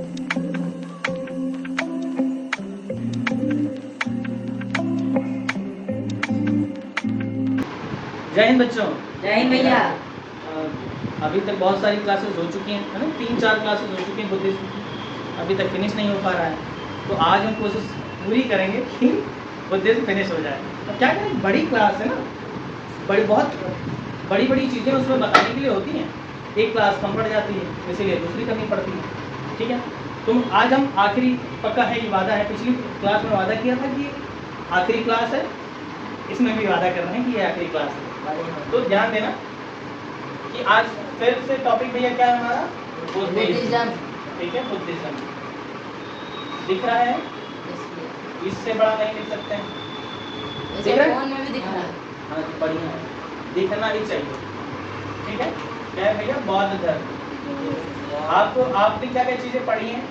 जय हिंद बच्चों। जय हिंद भैया। अभी तक बहुत सारी क्लासेस हो चुकी हैं, है ना? 3-4 क्लासेस हो चुकी हैं बुद्धिज्म की, अभी तक फिनिश नहीं हो पा रहा है। तो आज हम कोशिश पूरी करेंगे कि बुद्धिज्म फिनिश हो जाए। अब क्या करें, बड़ी क्लास है ना, बहुत बड़ी बड़ी चीज़ें उसमें बताने के लिए होती हैं। एक क्लास कम पड़ जाती है, इसीलिए दूसरी करनी पड़ती है। ठीक है, तो आज हम आखिरी, पक्का है ये वादा है, पिछली क्लास में वादा किया था कि आखिरी क्लास है, इसमें भी वादा कर रहे हैं कि ये आखिरी क्लास है। तो ध्यान देना कि आज फिर से टॉपिक भैया क्या है हमारा, बुद्धिज्म। ठीक है, बुद्धिज्म दिख रहा है, इससे बड़ा नहीं लिख सकते हैं, दिख रहा है? फोन में भी दिख रहा है। हाँ जी, बढ़िया है, दिखना ही चाहिए। ठीक है, क्या है भैया, बौद्ध धर्म। आपने क्या क्या चीज़ें पढ़ी हैं?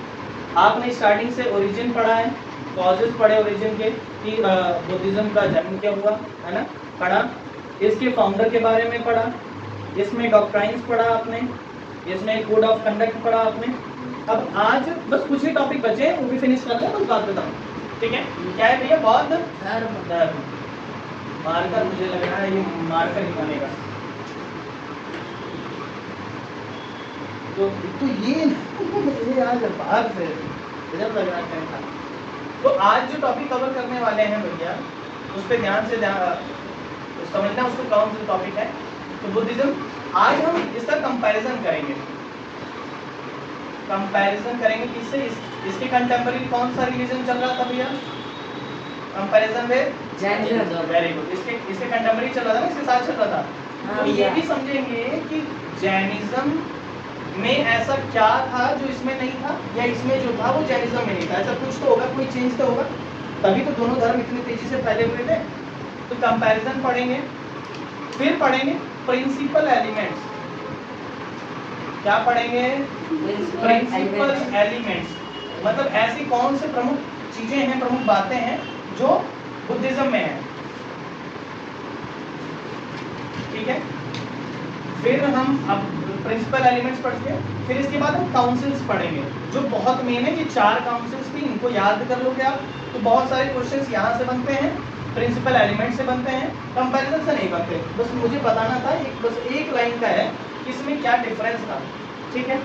आपने स्टार्टिंग से ओरिजिन पढ़ा है, कॉजेज पढ़े ओरिजिन के कि बुद्धिज्म का जन्म क्या हुआ, है ना, पढ़ा। इसके फाउंडर के बारे में पढ़ा, इसमें डॉक्ट्राइन्स पढ़ा आपने, इसमें कोड ऑफ कंडक्ट पढ़ा आपने। अब आज बस कुछ ही टॉपिक बचे हैं, वो भी फिनिश कर लें, बस बात बताऊँ। ठीक है, क्या है भैया, बौद्ध धर्म। मार्कर, मुझे लग रहा है ये मार्कर ही बनेगा। तो ये आज बाहर से गजब लग रहा है। तो आज जो टॉपिक कवर करने वाले हैं भैया, उस पर ध्यान से समझना उसको कौन सा टॉपिक है। तो बुद्धिज्म, आज हम इसका कंपैरिजन करेंगे। कंपैरिजन करेंगे किससे? इसके कंटेम्पररी कौन सा रिलीजन चल रहा था भैया? कंपैरिजन में जैनिज्म। वेरी गुड, इसके कंटेम्पररी चल रहा था ना, इसके साथ चल रहा था। तो ये भी समझेंगे कि जैनिज्म में ऐसा क्या था जो इसमें नहीं था, या इसमें जो था वो जैनिज्म में नहीं था। ऐसा कुछ तो होगा, कोई चेंज तो होगा, तभी तो दोनों धर्म इतनी तेजी से फैले हुए थे। तो कंपैरिजन पढ़ेंगे, फिर पढ़ेंगे प्रिंसिपल एलिमेंट्स। क्या पढ़ेंगे? प्रिंसिपल एलिमेंट्स, मतलब ऐसी कौन से प्रमुख चीजें हैं, प्रमुख बातें हैं जो बुद्धिज्म में है। ठीक है, फिर हम अब प्रिंसिपल एलिमेंट्स पढ़ते हैं, फिर इसके बाद हम काउंसिल्स पढ़ेंगे, जो बहुत मेन है। ये 4 काउंसिल्स थी, इनको याद कर लोगे आप तो बहुत सारे क्वेश्चंस यहाँ से बनते हैं, प्रिंसिपल एलिमेंट से बनते हैं, कंपैरिजन से नहीं बनते। बस मुझे बताना था, बस एक लाइन का है कि इसमें क्या डिफरेंस था। ठीक है,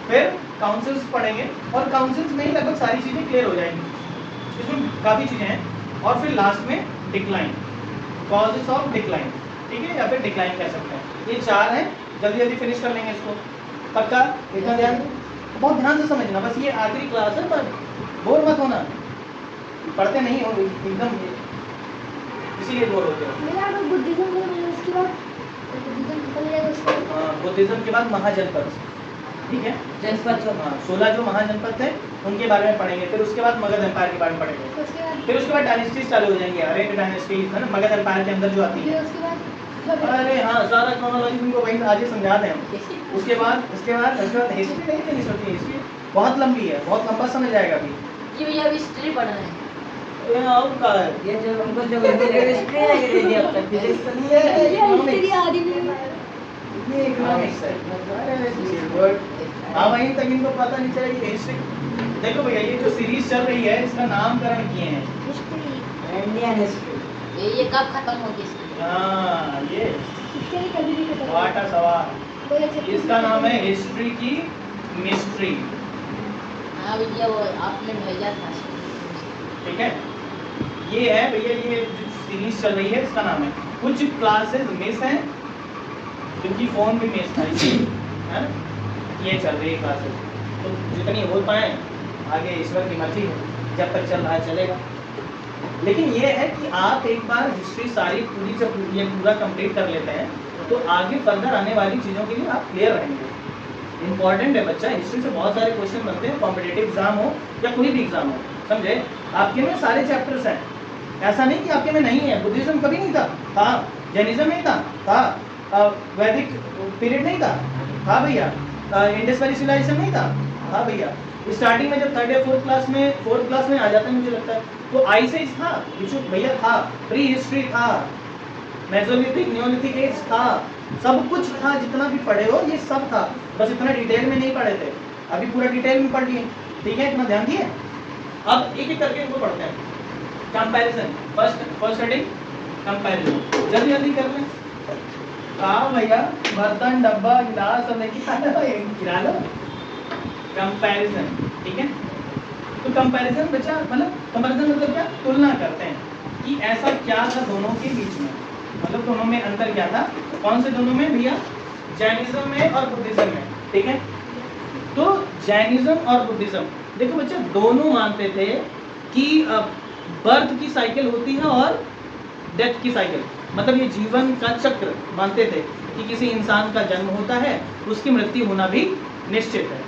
फिर काउंसिल्स पढ़ेंगे, और काउंसिल्स में ही लगभग सारी चीज़ें क्लियर हो जाएंगी। इसमें काफ़ी चीज़ें हैं, और फिर लास्ट में डिक्लाइन, कॉजेस ऑफ डिक्लाइन। ठीक है, या फिर डिक्लाइन कह सकते हैं। ये 4 हैं, जल्दी जल्दी फिनिश कर लेंगे इसको, पक्का? इतना ध्यान, बहुत ध्यान से समझना, बस ये आखिरी क्लास है, पर बोर मत होना, पढ़ते नहीं हो एकदम, इसीलिए बोर होते हो। बुद्धिज्म के बाद महाजनपद। ठीक है, जनपद, हाँ, 16 जो महाजनपद थे उनके बारे में पढ़ेंगे। फिर उसके बाद मगध एम्पायर के बारे में पढ़ेंगे। फिर उसके बाद डायनेस्टीज चालू हो जाएंगे, अरेबियन डायनेस्टी है ना, मगध एम्पायर के अंदर जो आती है। अरे हाँ, सारा क्रोनोलॉजी तुमको वहीं आज ही समझा दें हम। उसके बाद हिस्ट्री नहीं फिनिश होती है, हिस्ट्री बहुत लंबी है, बहुत लंबा समय जाएगा अभी। ये भैया अभी हिस्ट्री पढ़ रहे हैं। ये और का है, ये जो हमको जो हिस्ट्री लगी रही अब तक, फिजिक्स तो नहीं है, ये इकोनॉमिक्स है। हाँ, वहीं तक इनको पता नहीं चला कि हिस्ट्री। देखो भैया, ये जो सीरीज चल रही है, इसका नामकरण किए हैं इंडियन हिस्ट्री। ये कब खत्म होगी इसकी? हाँ, ये वाटा सवाल, इसका नाम है हिस्ट्री की मिस्ट्री। हाँ भैया, वो आपने भेजा था। ठीक है, ये है भैया, ये जो सीरीज चल रही है इसका नाम है। कुछ क्लासेस मिस हैं, क्योंकि फोन भी मिस था, है ना, ये चल रही है क्लासेस। तो जितनी हो पाए, आगे ईश्वर की मर्जी है, जब तक चल रहा है चलेगा। लेकिन ये है कि आप एक बार हिस्ट्री सारी पूरी जब ये पूरा कंप्लीट कर लेते हैं, तो आगे फर्दर आने वाली चीज़ों के लिए आप क्लियर रहेंगे। इंपॉर्टेंट है बच्चा, हिस्ट्री से बहुत सारे क्वेश्चन बनते हैं, कॉम्पिटेटिव एग्जाम हो या कोई भी एग्जाम हो, समझे? आपके में सारे चैप्टर्स हैं, ऐसा नहीं कि आपके में नहीं है। बुद्धिज्म कभी नहीं था, जैनिज्म नहीं था, वैदिक पीरियड नहीं था भैया, इंडस वैली सिविलाइजेशन नहीं था भैया। स्टार्टिंग में जब 3rd या 4th क्लास में आ जाता है मुझे लगता है, तो आइस एज था भैया, था प्री हिस्ट्री था, मेसोलिथिक न्योलिथिक एज था, सब कुछ था। जितना भी पढ़े हो ये सब था, बस इतना डिटेल में नहीं पढ़े थे। अभी पूरा डिटेल में पढ़ लिए, ठीक है, इतना ध्यान दिए। अब एक एक करके इनको पढ़ते हैं। कंपैरिजन, फर्स्ट हेडिंग कंपैरिजन, जल्दी जल्दी कर लें। कहा भैया बर्तन डब्बा गिलास सब लेके गिरा लो। कंपैरिजन, ठीक है। तो कंपैरिजन बच्चा मतलब कंपैरिजन मतलब क्या, तुलना करते हैं कि ऐसा क्या था दोनों के बीच में, मतलब दोनों में अंतर क्या था। कौन से दोनों में भैया, जैनिज्म में और बुद्धिज्म में, ठीक है। तो जैनिज्म और बुद्धिज्म, देखो बच्चा दोनों मानते थे कि बर्थ की साइकिल होती है और डेथ की साइकिल, मतलब ये जीवन का चक्र मानते थे कि किसी इंसान का जन्म होता है, उसकी मृत्यु होना भी निश्चित है।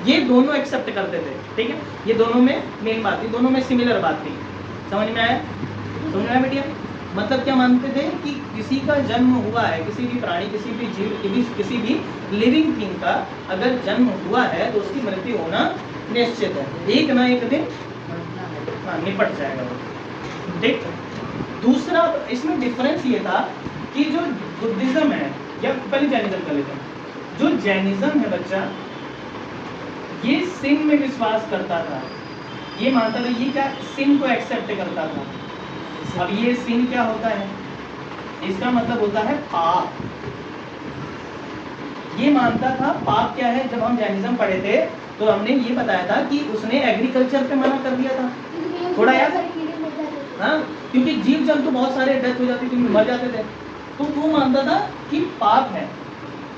ये दोनों एक्सेप्ट करते थे, ठीक है। ये दोनों में मेन बात थी, दोनों में सिमिलर बात थी। समझ में आया, समझ में आया बेटिया। मतलब क्या मानते थे कि किसी का जन्म हुआ है, किसी भी प्राणी, किसी भी जीव, किसी भी लिविंग थिंग का अगर जन्म हुआ है तो उसकी मृत्यु होना निश्चित है, एक ना एक दिन निपट जाएगा वो, ठीक। दूसरा इसमें डिफरेंस ये था कि जो बुद्धिज्म है, या पहले जैनिज्म कर लेते हैं। जो जैनिज्म है बच्चा, ये सिन में विश्वास करता था, ये मानता था, ये क्या सिन को एक्सेप्ट करता था। अब ये सिन क्या होता है, इसका मतलब होता है पाप। ये मानता था पाप क्या है। जब हम जैनिज्म पढ़े थे तो हमने ये बताया था कि उसने एग्रीकल्चर पे मना कर दिया था, थोड़ा याद है, हाँ, क्योंकि जीव जंतु बहुत सारे डेथ हो जाती थी, मर जाते थे, तो वो मानता था कि पाप है,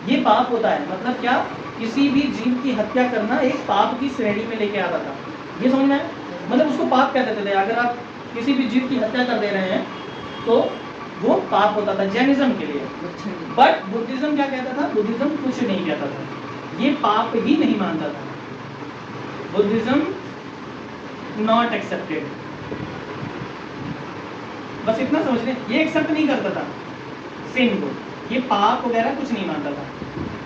ये पाप होता है। मतलब क्या, किसी भी जीव की हत्या करना एक पाप की श्रेणी में लेके आता था, ये समझ में है। मतलब उसको पाप कह देते थे, अगर आप किसी भी जीव की हत्या कर दे रहे हैं तो वो पाप होता था जैनिज्म के लिए। बट बुद्धिज्म क्या कहता था, बुद्धिज्म कुछ नहीं कहता था, ये पाप ही नहीं मानता था। बुद्धिज्म नॉट एक्सेप्टेड, बस इतना समझ लें, ये एक्सेप्ट नहीं करता था सिन को, ये पाप वगैरह कुछ नहीं मानता था,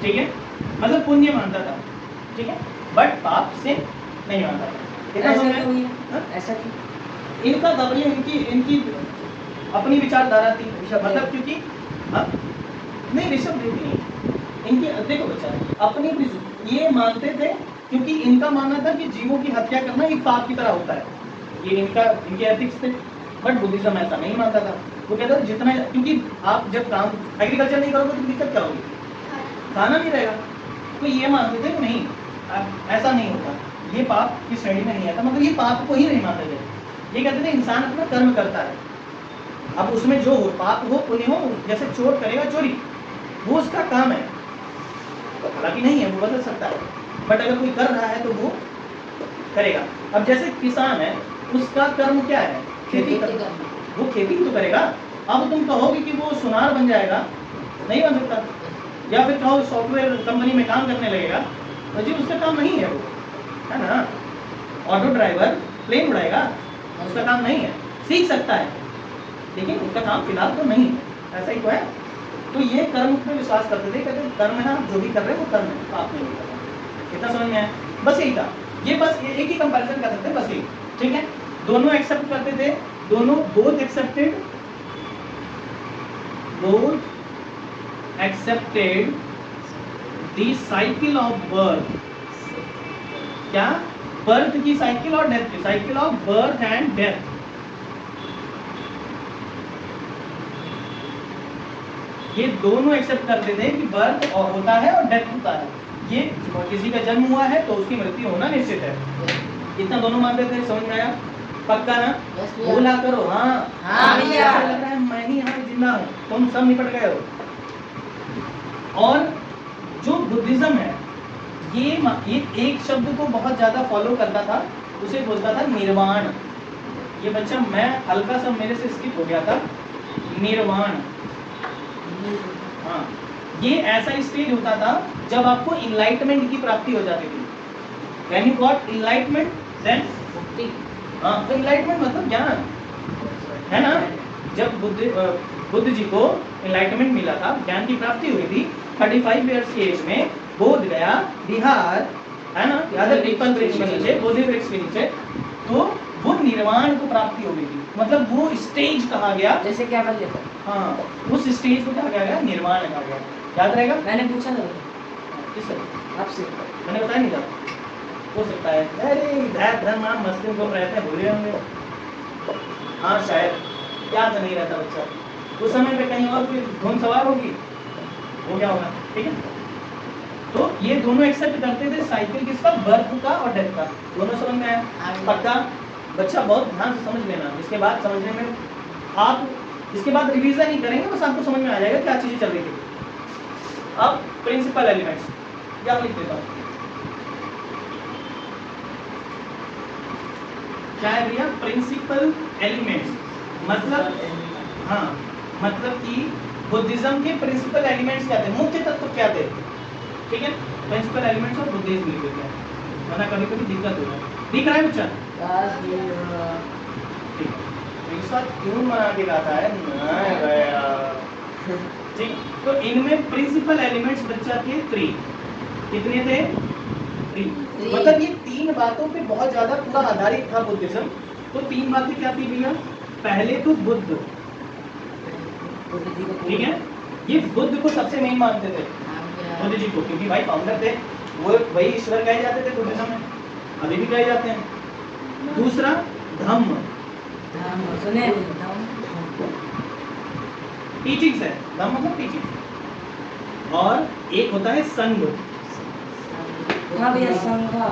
ठीक है। मतलब पुण्य मानता था, ठीक है, बट पाप सिन नहीं मानता था। इतना समझ में, ऐसा क्यों? इनका दबले इनकी अपनी विचारधारा थी, मतलब क्योंकि नहीं ऋषभ देवी नहीं, इनकी देखो बच्चा अपनी ये मानते थे क्योंकि इनका मानना था कि जीवों की हत्या करना एक पाप की तरह होता है, ये इनके एथिक्स थे। बट बुद्धिज्म ऐसा नहीं मानता था, वो कहता था जितना, क्योंकि आप जब काम एग्रीकल्चर नहीं करोगे तो दिक्कत क्या होगी, खाना नहीं रहेगा। तो ये मानते थे कि नहीं ऐसा नहीं होता, ये पाप की श्रेणी में नहीं आता, मतलब ये पाप को ही नहीं मानते थे। ये कहते थे इंसान अपना कर्म करता है, अब उसमें जो हो, पाप हो पुण्य हो, जैसे चोर करेगा चोरी, वो उसका काम है, हालांकि नहीं है, वो बदल सकता है, बट अगर कोई कर रहा है तो वो करेगा। अब जैसे किसान है, उसका कर्म क्या है, खेती करना, वो खेती तो करेगा। अब तुम कहोगे कि वो सुनार बन जाएगा, नहीं बन सकता, या फिर कहो सॉफ्टवेयर कंपनी में काम करने लगेगा, तो जी उसका काम नहीं है वो, है ना। ऑटो ड्राइवर प्लेन उड़ाएगा, उसका काम नहीं है, सीख सकता है लेकिन उसका काम फिलहाल तो नहीं है, ऐसा ही तो है। तो ये कर्म पे विश्वास करते थे, कहते कर्म है, आप जो भी कर रहे हो वो कर्म है, पाप नहीं होता। इतना समझ में आया, बस यही था। ये बस एक ही कंपैरिजन कर सकते हैं, बस यही, ठीक है। दोनों एक्सेप्ट करते थे, दोनों both accepted the cycle of birth, क्या, बर्थ की साइकिल और डेथ की cycle, of birth and death. ये दोनों एक्सेप्ट करते थे कि बर्थ होता है और डेथ होता है, ये किसी का जन्म हुआ है तो उसकी मृत्यु होना निश्चित है, इतना दोनों मानते थे। समझ में आया, पक्का ना, बोला करो हाँ हाँ भैया, लग रहा है मैं ही यहाँ जिंदा हूँ, तुम सब निपट गए हो। और जो बुद्धिज्म है, ये एक शब्द को बहुत ज्यादा फॉलो करता था, उसे बोलता था निर्वाण। ये बच्चा मैं हल्का सा मेरे से स्किप हो गया था, निर्वाण, हाँ, ये ऐसा स्टेज होता था जब आपको इनलाइटमेंट की प्राप्ति हो जाती थी। When you got enlightenment then mukti, हाँ, तो इनलाइटमेंट मतलब ज्ञान है ना। जब बुद्ध जी को इनलाइटमेंट मिला था, ज्ञान की प्राप्ति हुई थी 35 इयर्स की एज में, बोध गया बिहार, है ना, यादव पीपल वृक्ष के नीचे, बोधि वृक्ष के नीचे, तो वो निर्वाण को प्राप्ति हो गई थी। मतलब वो स्टेज कहा गया, जैसे क्या बन लेता, हाँ, उस स्टेज को क्या कहा गया, निर्वाण कहा गया, याद रहेगा। मैंने पूछा था किस आपसे मैंने बताया नहीं था, हो सकता है। अरे इधर धर्म आप मस्ती को रहते हैं, भूले होंगे। हाँ शायद याद नहीं रहता बच्चा, उस समय पे कहीं और कोई धुन सवार होगी, वो क्या होगा, ठीक है। तो ये दोनों एक्सेप्ट करते थे साइकिल किसका, बर्थ का और डेथ का, दोनों समझ में आया पक्का। बच्चा बहुत ध्यान से समझ लेना, इसके बाद समझने में आप इसके बाद रिवीजन नहीं करेंगे, बस आपको समझ में आ जाएगा क्या चीजें चल रही थी। अब प्रिंसिपल एलिमेंट्स क्या लिख देता हूँ, क्या है भैया, प्रिंसिपल एलिमेंट्स मतलब, हाँ मतलब कि बुद्धिज्म के प्रिंसिपल एलिमेंट्स क्या थे, मुख्य तत्व क्या थे, ठीक है। प्रिंसिपल एलिमेंट्स ऑफ बुद्धिज्म लिख देते हैं, वरना कभी कभी दिक्कत हो जाए। दिख रहा है बच्चा, ठीक है। तो इस बात क्यों बना के लाता है ना गया, ठीक। तो इनमें प्रिंसिपल एलिमेंट्स बच्चा के 3, कितने थे, 3। मतलब ये 3 बातों पे बहुत ज्यादा पूरा आधारित था बुद्धिज्म। तो 3 बातें क्या थी भैया, पहले तो बुद्ध, ठीक है, ये बुद्ध को सबसे मेन मानते थे, बुद्ध जी को, क्योंकि भाई फाउंडर थे, वो वही ईश्वर कहे जाते थे बुद्धिज्म में, अभी भी कहे जाते हैं। दूसरा धम्म, सुने टीचिंग्स है, धम्म मतलब टीचिंग। और एक होता है संघ, हाँ भैया संघा,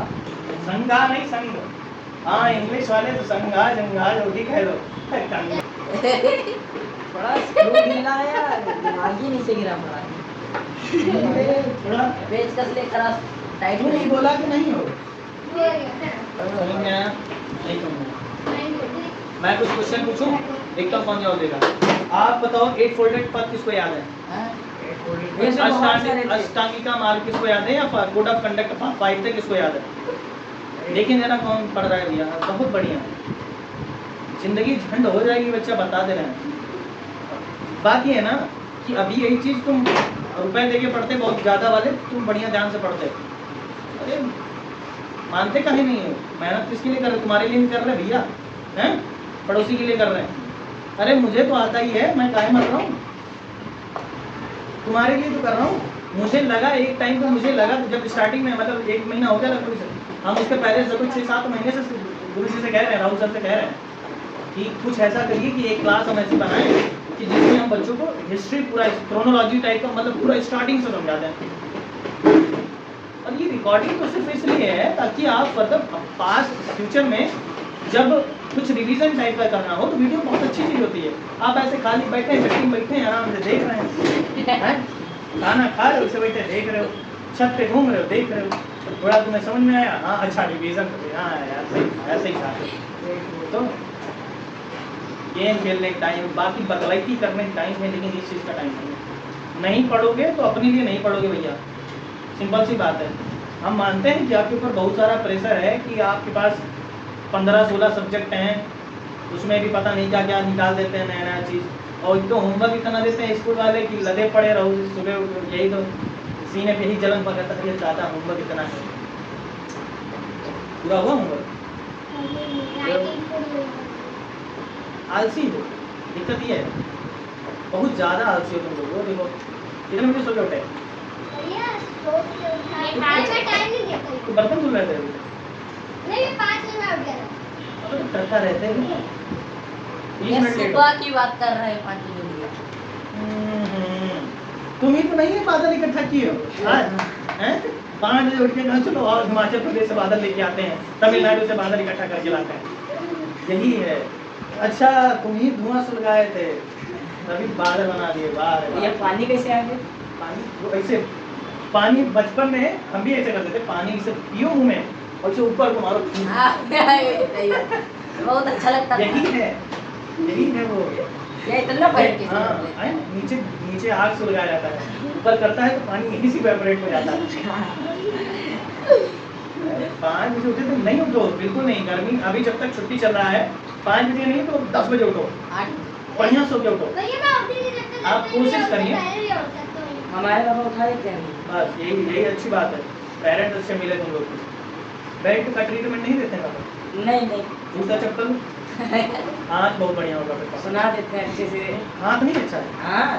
संघा नहीं संघ, हाँ इंग्लिश वाले तो संघा जंघा जो भी कह लो, बड़ा स्क्रू ढीला है यार, दिमाग ही नीचे गिरा पड़ा थोड़ा पेचकस लेकर आ, टाइट नहीं नहीं बोला कि नहीं हो, समझ में आया नहीं समझ में। मैं कुछ क्वेश्चन पूछूं, देखता हूं कौन जवाब देगा। आप बताओ 8 फोल्डेड पद किसको याद है, अष्टांगिका मार्ग किसको याद है, या कोड ऑफ कंडक्ट 5 थे किसको याद है, देखिए जरा कौन पढ़ रहा है भैया, बहुत बढ़िया, जिंदगी झंड हो जाएगी बच्चा, बता दे रहे हैं। बात ये है ना कि अभी यही चीज तुम रुपए देके पढ़ते बहुत ज्यादा वाले, तुम बढ़िया ध्यान से पढ़ते, अरे मानते कहीं नहीं है, मेहनत किसके लिए कर रहे, तुम्हारे लिए नहीं कर रहे भैया, हैं पड़ोसी के लिए कर रहे हैं। अरे मुझे तो आता ही है, मैं काहे मर रहा हूँ, तुम्हारे लिए तो कर रहा हूँ। मुझे लगा एक टाइम पे, मुझे लगा जब स्टार्टिंग में, मतलब 1 महीना हो गया लगभग से, हम उसके पहले से कुछ 6-7 महीने से गुरु जी से कह रहे हैं, राहुल सर से कह रहे हैं कि कुछ ऐसा करिए कि एक क्लास हम ऐसी बनाएं कि जिसमें हम बच्चों को हिस्ट्री पूरा क्रोनोलॉजी टाइप का, मतलब पूरा स्टार्टिंग से समझा दें। और ये रिकॉर्डिंग तो सिर्फ इसलिए है ताकि आप मतलब पास्ट फ्यूचर में जब कुछ रिवीजन टाइप का करना हो तो वीडियो बहुत अच्छी चीज होती है। आप ऐसे खाली बैठे हैं, चट्टी बैठे हैं, आराम से देख रहे हैं, खाना खा रहे हो, उसे बैठे देख रहे हो, छत पे घूम रहे हो, देख रहे हो, थोड़ा तुम्हें समझ में आया, हाँ अच्छा रिवीजन, हाँ यार सही ऐसे ही था। तो गेम खेलने का टाइम, बाकी बकलैती करने का टाइम है, लेकिन इस चीज़ का टाइम नहीं पढ़ोगे तो अपने लिए नहीं पढ़ोगे भैया, सिंपल सी बात है। हम मानते हैं कि आपके ऊपर बहुत सारा प्रेशर है कि आपके पास 15-16 सब्जेक्ट हैं, उसमें भी पता नहीं क्या क्या निकाल देते हैं नया नया चीज़, और एक तो होमवर्क इतना देते हैं स्कूल वाले कि लदे पड़े रहो सुबह उठ, यही तो सीने पे ही जलन पकड़ता है, ज़्यादा होमवर्क इतना है। पूरा हुआ होमवर्क, आलसी हो, दिक्कत ये है बहुत ज़्यादा आलसी हो तुम लोग। वो देखो कितने बजे सो के उठे, तो बर्तन धुल रहे थे अबे तो करता रहते हैं 20 मिनट लेट सुबह की बात कर रहे हैं 5 बजे। तुम ही तो नहीं है बादल इकट्ठा किए हो हैं, 5 बजे उठ के कहा चलो और हिमाचल प्रदेश से बादल लेके आते हैं, तमिलनाडु से बादल इकट्ठा करके लाते हैं, यही है। अच्छा तुम ही धुआं सुलगाए थे तभी बादल बना दिए, बाहर ये पानी कैसे आ गया? पानी वो ऐसे, पानी बचपन में हम भी ऐसे करते थे, पानी इसे पियो मुंह में और इसे ऊपर को मारो, बहुत अच्छा लगता था। यही है वो, ये इतना बैठ के हाँ नीचे नीचे आग सुलगाया जाता है, ऊपर करता है तो पानी यहीं से इवेपोरेट हो जाता है। 5 बजे उठे तो नहीं उठो, बिल्कुल नहीं, गर्मी अभी जब तक छुट्टी चल रहा है 5 बजे नहीं तो 10 बजे उठो, बढ़िया सो के उठो। आप कोशिश करिए, हमारे पापा उठा देते हैं। बस यही अच्छी बात है, पेरेंट्स अच्छे मिले तुम लोग को। बेल्ट का ट्रीटमेंट नहीं देते पापा? नहीं जूता चप्पल हाथ बहुत बढ़िया होगा फिर पापा। सुना देते हैं अच्छे से। हाथ नहीं अच्छा है? हाँ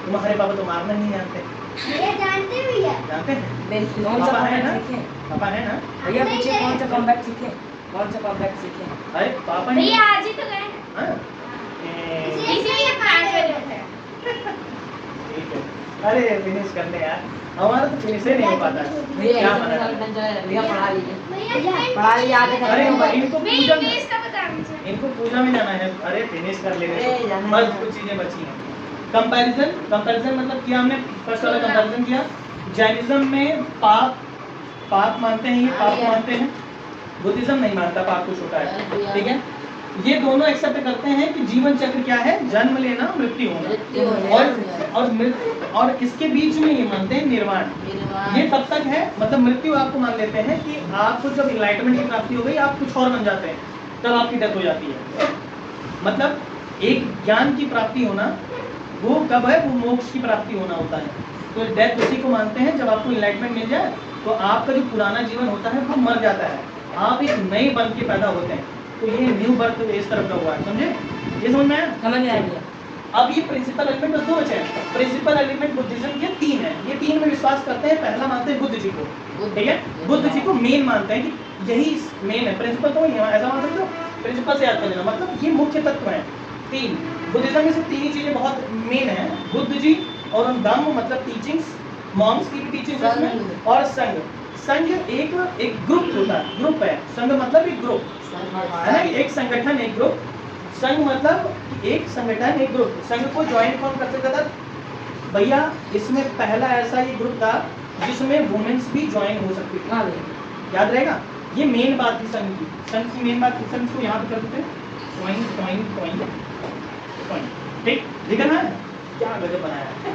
तुम्हारे पापा तो मारना नहीं जानते। भैया जानते भैया जानते हैं? कौन सा पापा है ना? कॉम्बैक्ट सीखे? पापा है ना? भैया पूछिए कौन सा कॉम्बैक्ट सीखे? कौन सा कॉम्बैक्ट सीखे? अरे पापा नहीं भैया आज ही तो गए हाँ? इसीलिए 5 बजे उठे ठीक है। अरे फिनिश कर ले यार, हमारा तो फिनिश ही नहीं हो पाता है। भैया क्या इतना बना साल है? बन जाए भैया पढ़ा लीजिए। भैया पढ़ा लीजिए आगे अरे खत्म होगा। इनको मैं पूजा इंग्लिश का बता मुझे इनको पूजा में जाना है। अरे फिनिश कर ले अरे जाना बस है। कुछ चीजें बची हैं। कंपैरिजन, कंपैरिजन मतलब किया हमने फर्स्ट वाला कंपैरिजन किया। जैनिज्म में पाप मानते हैं, ये पाप मानते हैं। बुद्धिज्म नहीं मानता पाप को छोटा है, ठीक है। ये दोनों एक्सेप्ट करते हैं कि जीवन चक्र क्या है, जन्म लेना, मृत्यु होना, और इसके बीच में ये मानते हैं निर्वाण। ये तब तक है, मतलब मृत्यु आपको मान लेते हैं कि आपको जब इनलाइटमेंट की प्राप्ति हो गई, आप कुछ और बन जाते हैं, तब आपकी डेथ हो जाती है। मतलब एक ज्ञान की प्राप्ति होना वो कब है, वो मोक्ष की प्राप्ति होना होता है। तो डेथ उसी को मानते हैं जब आपको इनलाइटमेंट मिल जाए, तो आपका जो पुराना जीवन होता है वो मर जाता है, आप एक नए बन के पैदा होते हैं। तो ये न्यू बर्थ इस तरफ का हुआ है, समझे? ये समझ में आया? समझ में आ गया। अब ये प्रिंसिपल एलिमेंट दो बचे हैं। प्रिंसिपल एलिमेंट बुद्धिज्म के 3 हैं। ये 3 में विश्वास करते हैं। पहला मानते हैं बुद्ध जी को, ठीक है। बुद्ध जी को मेन मानते हैं कि यही मेन है। प्रिंसिपल तो वही है, ऐसा मान सकते हो। प्रिंसिपल से याद कर लेना, मतलब ये मुख्य तत्व हैं 3। बुद्धिज्म में से 3 ही चीजें बहुत मेन है, बुद्ध जी और धम्म मतलब टीचिंग्स, मॉन्क्स की भी टीचिंग्स उसमें, और संघ। संघ एक ग्रुप होता है, ग्रुप है। संघ मतलब एक ग्रुप है ना, एक संगठन, एक ग्रुप। संघ मतलब एक संगठन, एक ग्रुप। संघ को ज्वाइन कौन कर सकता था भैया? इसमें पहला ऐसा ये ग्रुप था जिसमें वुमेन्स भी ज्वाइन हो सकती थी। हाँ भैया। याद रहेगा, ये मेन बात थी संघ की। संघ की मेन बात थी, संघ को यहाँ पे कर देते हैं, ज्वाइन ज्वाइन ज्वाइन ज्वाइन, ठीक दिखा ना, क्या गजब बनाया है।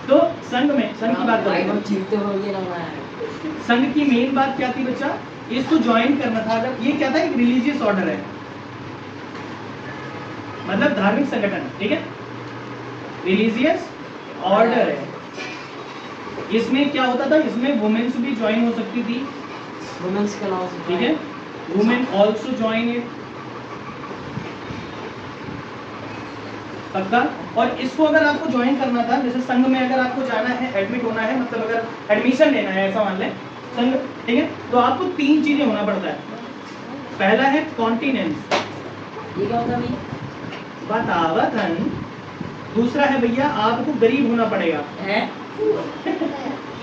तो संघ में, संघ की बात करें, चीखते हो ये लग रहा है। संघ की मेन बात क्या थी बच्चा? इसको ज्वाइन करना था। अगर ये क्या था, एक रिलीजियस ऑर्डर है, मतलब धार्मिक संगठन, ठीक है, रिलीजियस ऑर्डर है। इसमें क्या होता था, इसमें वुमेन्स भी ज्वाइन हो सकती थी, वुमेन्स के अलावा ठीक है, वुमेन ऑल्सो ज्वाइन इट, पक्का। और इसको अगर आपको ज्वाइन करना था, जैसे संघ में अगर आपको जाना है, एडमिट होना है, मतलब अगर एडमिशन लेना है, ऐसा मान लें संघ, ठीक है, तो आपको 3 चीजें होना पड़ता है। पहला है कॉन्टिनेंस, ये क्या होता है भैया? बतावतन। दूसरा है भैया आपको गरीब होना पड़ेगा, है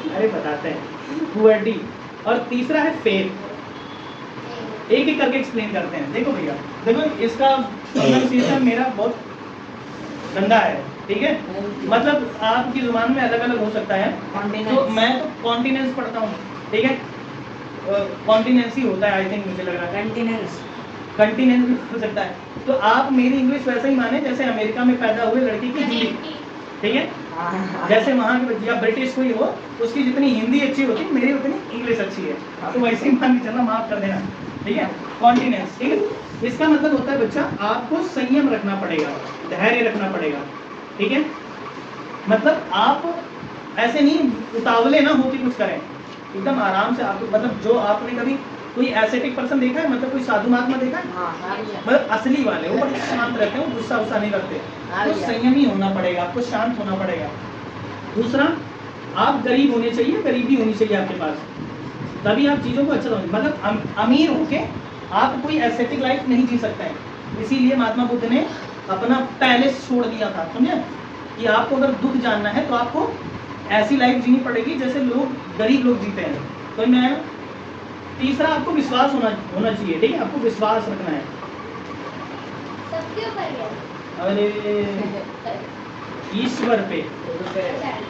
अरे बताते हैं, पुअर्टी। और तीसरा है फेथ। एक एक करके एक्सप्लेन करते हैं। देखो भैया, देखो इसका प्रोनाउंसिएशन मेरा बहुत गंदा है, ठीक है, मतलब आपकी जुबान में अलग अलग हो सकता है। तो मैं तो कॉन्टिनेंस पढ़ता हूँ, ठीक है, कॉन्टिनेंस ही होता है आई थिंक, मुझे लग रहा है कंटिन्यूस कंटिनेंस भी हो सकता है। तो आप मेरी इंग्लिश वैसे ही माने जैसे अमेरिका में पैदा हुए लड़के की हिंदी, ठीक है, जैसे वहाँ के बच्चे या ब्रिटिश कोई हो, उसकी जितनी हिंदी अच्छी होती है, मेरी उतनी इंग्लिश अच्छी है, तो वैसे ही मान के चलना, माफ कर देना, ठीक है। कॉन्टिनेंस, ठीक है, इसका मतलब होता है बच्चा आपको संयम रखना पड़ेगा, धैर्य रखना पड़ेगा, ठीक है। मतलब आप ऐसे नहीं उतावले ना हो कि कुछ करें, एकदम आराम से। आपको मतलब जो आपने कभी कोई एसेटिक पर्सन देखा है, मतलब कोई साधु महात्मा देखा है, मतलब असली वाले, वो बड़े शांत रहते हैं, गुस्सा उस्सा नहीं करते। तो संयमी होना पड़ेगा, आपको शांत होना पड़ेगा। दूसरा, आप गरीब होने चाहिए, गरीबी होनी चाहिए आपके पास, तभी आप चीज़ों को अच्छा समझ। मतलब अमीर होके आप कोई एस्थेटिक लाइफ नहीं जी सकते हैं। इसीलिए महात्मा बुद्ध ने अपना पैलेस छोड़ दिया था, समझे, कि आपको अगर दुख जानना है तो आपको ऐसी लाइफ जीनी पड़ेगी जैसे लोग, गरीब लोग जीते हैं। तो मैं, तीसरा आपको विश्वास होना चाहिए, ठीक है, आपको विश्वास रखना है। सबके ऊपर है। अरे ईश्वर पे।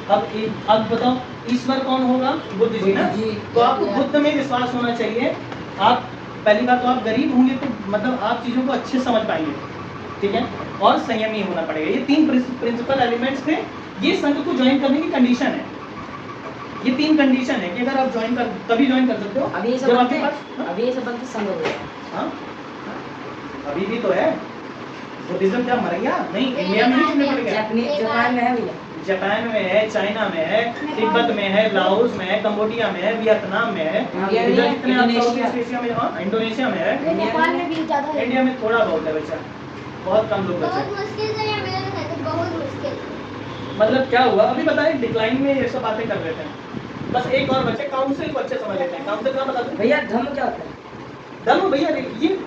अब बताओ ईश्वर कौन होगा? बुद्ध जी ना। तो आपको बुद्ध में विश्वास होना चाहिए। आप पहली बात तो आप गरीब होंगे तो मतलब आप चीज़ों को अच्छे समझ पाएंगे, ठीक है, और संयमी होना पड़ेगा। ये 3 प्रिंसिपल एलिमेंट्स थे, ये संघ को ज्वाइन करने की कंडीशन है। ये 3 कंडीशन है कि अगर आप ज्वाइन कर, तभी ज्वाइन कर सकते हो अभी ये सब जब बनते आपके हैं, पास, अभी ये सब बनते संघ हो गया। हाँ अभी भी तो है। बुद्धिज्म क्या मर गया? नहीं, इंडिया में ही चलने पड़ गया। जापान में है भैया, जापान में है, चाइना में है, तिब्बत में है, लाओस में है, कंबोडिया में है, वियतनाम में है, इधर जितने आप साउथ ईस्ट एशिया में, हाँ इंडोनेशिया में है, नेपाल में भी ज़्यादा है। इंडिया में थोड़ा बहुत है बच्चा, बहुत कम लोग बचे। बहुत मुश्किल से ये मिल रहे थे, बहुत मुश्किल। मतलब क्या हुआ अभी बताएं, डिक्लाइन में ये सब बातें कर रहे थे। बस एक और बच्चे काउंसिल को अच्छे समझ लेते हैं। काउंसिल का बता दो भैया धर्म क्या होता है? धर्म। भैया ये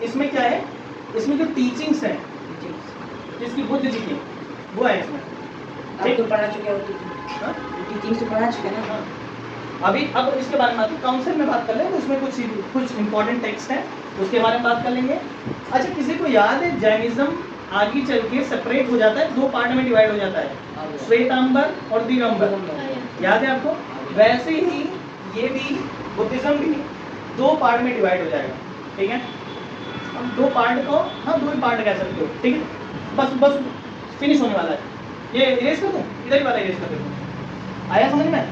इसमें क्या है, इसमें जो टीचिंग्स हैं जिसकी बुद्ध जी की वो है इसमें। आप तो पढ़ा चुके हो हाँ? टीचिंग से पढ़ा चुके ना। हाँ। अभी अब इसके बारे में बात काउंसिल में बात कर लेंगे, उसमें कुछ इंपॉर्टेंट टेक्स्ट है उसके बारे में बात कर लेंगे। अच्छा किसी को याद है जैनिज्म आगे चल के सेपरेट हो जाता है, दो पार्ट में डिवाइड हो जाता है, श्वेतांबर और दिगंबर, याद है आपको? वैसे ही ये भी बुद्धिज्म भी दो पार्ट में डिवाइड हो जाएगा, ठीक है? हम दो पार्ट को, हाँ दो ही पार्ट कह सकते हो, ठीक है? बस फिनिश होने वाला है। ये इरेज कर दूं, इधर ही वाला इरेज कर दूं। आया समझ में?